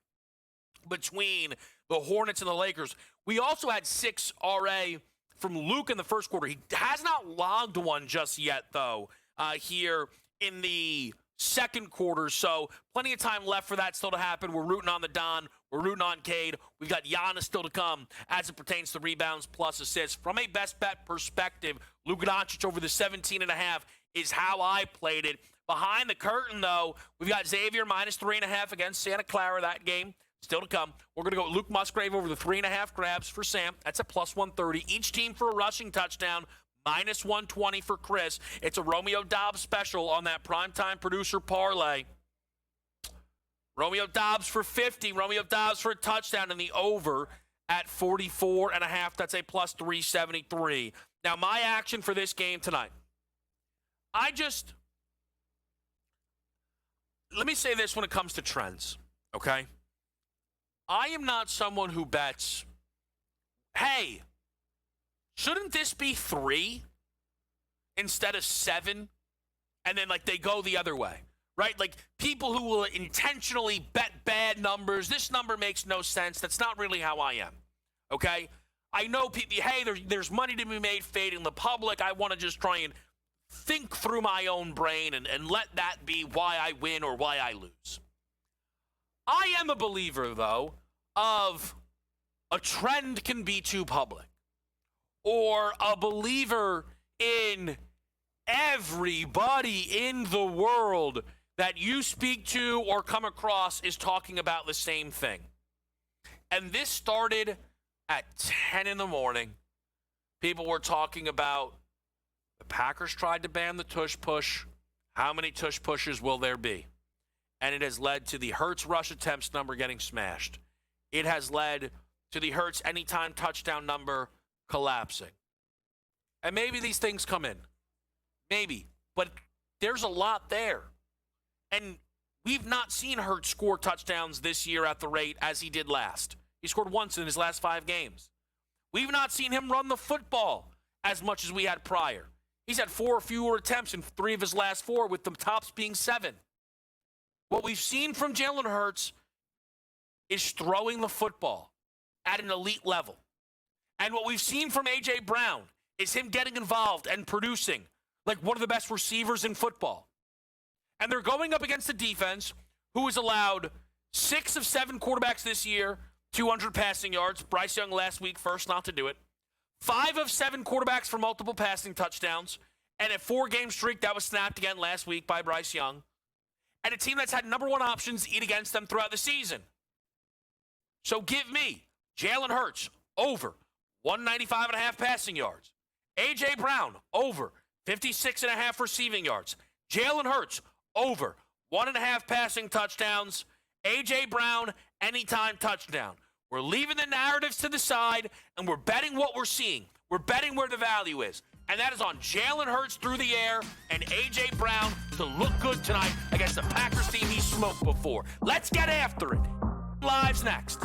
between the Hornets and the Lakers. We also had 6 RA from Luke in the first quarter. He has not logged one just yet, though, here in the second quarter. So plenty of time left for that still to happen. We're rooting on the Don. We're rooting on Cade. We've got Giannis still to come as it pertains to rebounds plus assists. From a best bet perspective, Luka Doncic over the 17.5 is how I played it. Behind the curtain, though, we've got Xavier minus 3.5 against Santa Clara. That game still to come. We're going to go Luke Musgrave over the 3.5 grabs for Sam. That's a plus 130. Each team for a rushing touchdown, minus 120 for Chris. It's a Romeo Dobbs special on that primetime producer parlay. Romeo Dobbs for 50. Romeo Dobbs for a touchdown, and the over at 44.5. That's a plus 373. Now, my action for this game tonight. Let me say this when it comes to trends, okay? I am not someone who bets, hey, shouldn't this be 3 instead of 7? And then, they go the other way, right? Like, people who will intentionally bet bad numbers. This number makes no sense. That's not really how I am, okay? I know people, hey, there's money to be made fading the public. I want to just try and think through my own brain and let that be why I win or why I lose. I am a believer, though, of a trend can be too public, or a believer in everybody in the world that you speak to or come across is talking about the same thing. And this started at 10 in the morning. People were talking about the Packers tried to ban the tush push. How many tush pushes will there be? And it has led to the Hurts rush attempts number getting smashed. It has led to the Hurts anytime touchdown number collapsing. And maybe these things come in. Maybe. But there's a lot there. And we've not seen Hurts score touchdowns this year at the rate as he did last. He scored once in his last 5 games. We've not seen him run the football as much as we had prior. He's had 4 or fewer attempts in 3 of his last 4, with the tops being 7. What we've seen from Jalen Hurts is throwing the football at an elite level. And what we've seen from A.J. Brown is him getting involved and producing like one of the best receivers in football. And they're going up against a defense who has allowed 6 of 7 quarterbacks this year 200 passing yards. Bryce Young last week, first not to do it. 5 of 7 quarterbacks for multiple passing touchdowns. And a 4-game streak that was snapped again last week by Bryce Young. And a team that's had number 1 options eat against them throughout the season. So give me Jalen Hurts over 195.5 passing yards, A.J. Brown, over 56.5 receiving yards. Jalen Hurts, over 1.5 passing touchdowns. A.J. Brown, anytime touchdown. We're leaving the narratives to the side, and we're betting what we're seeing. We're betting where the value is. And that is on Jalen Hurts through the air and A.J. Brown to look good tonight against the Packers team he smoked before. Let's get after it. Live's next.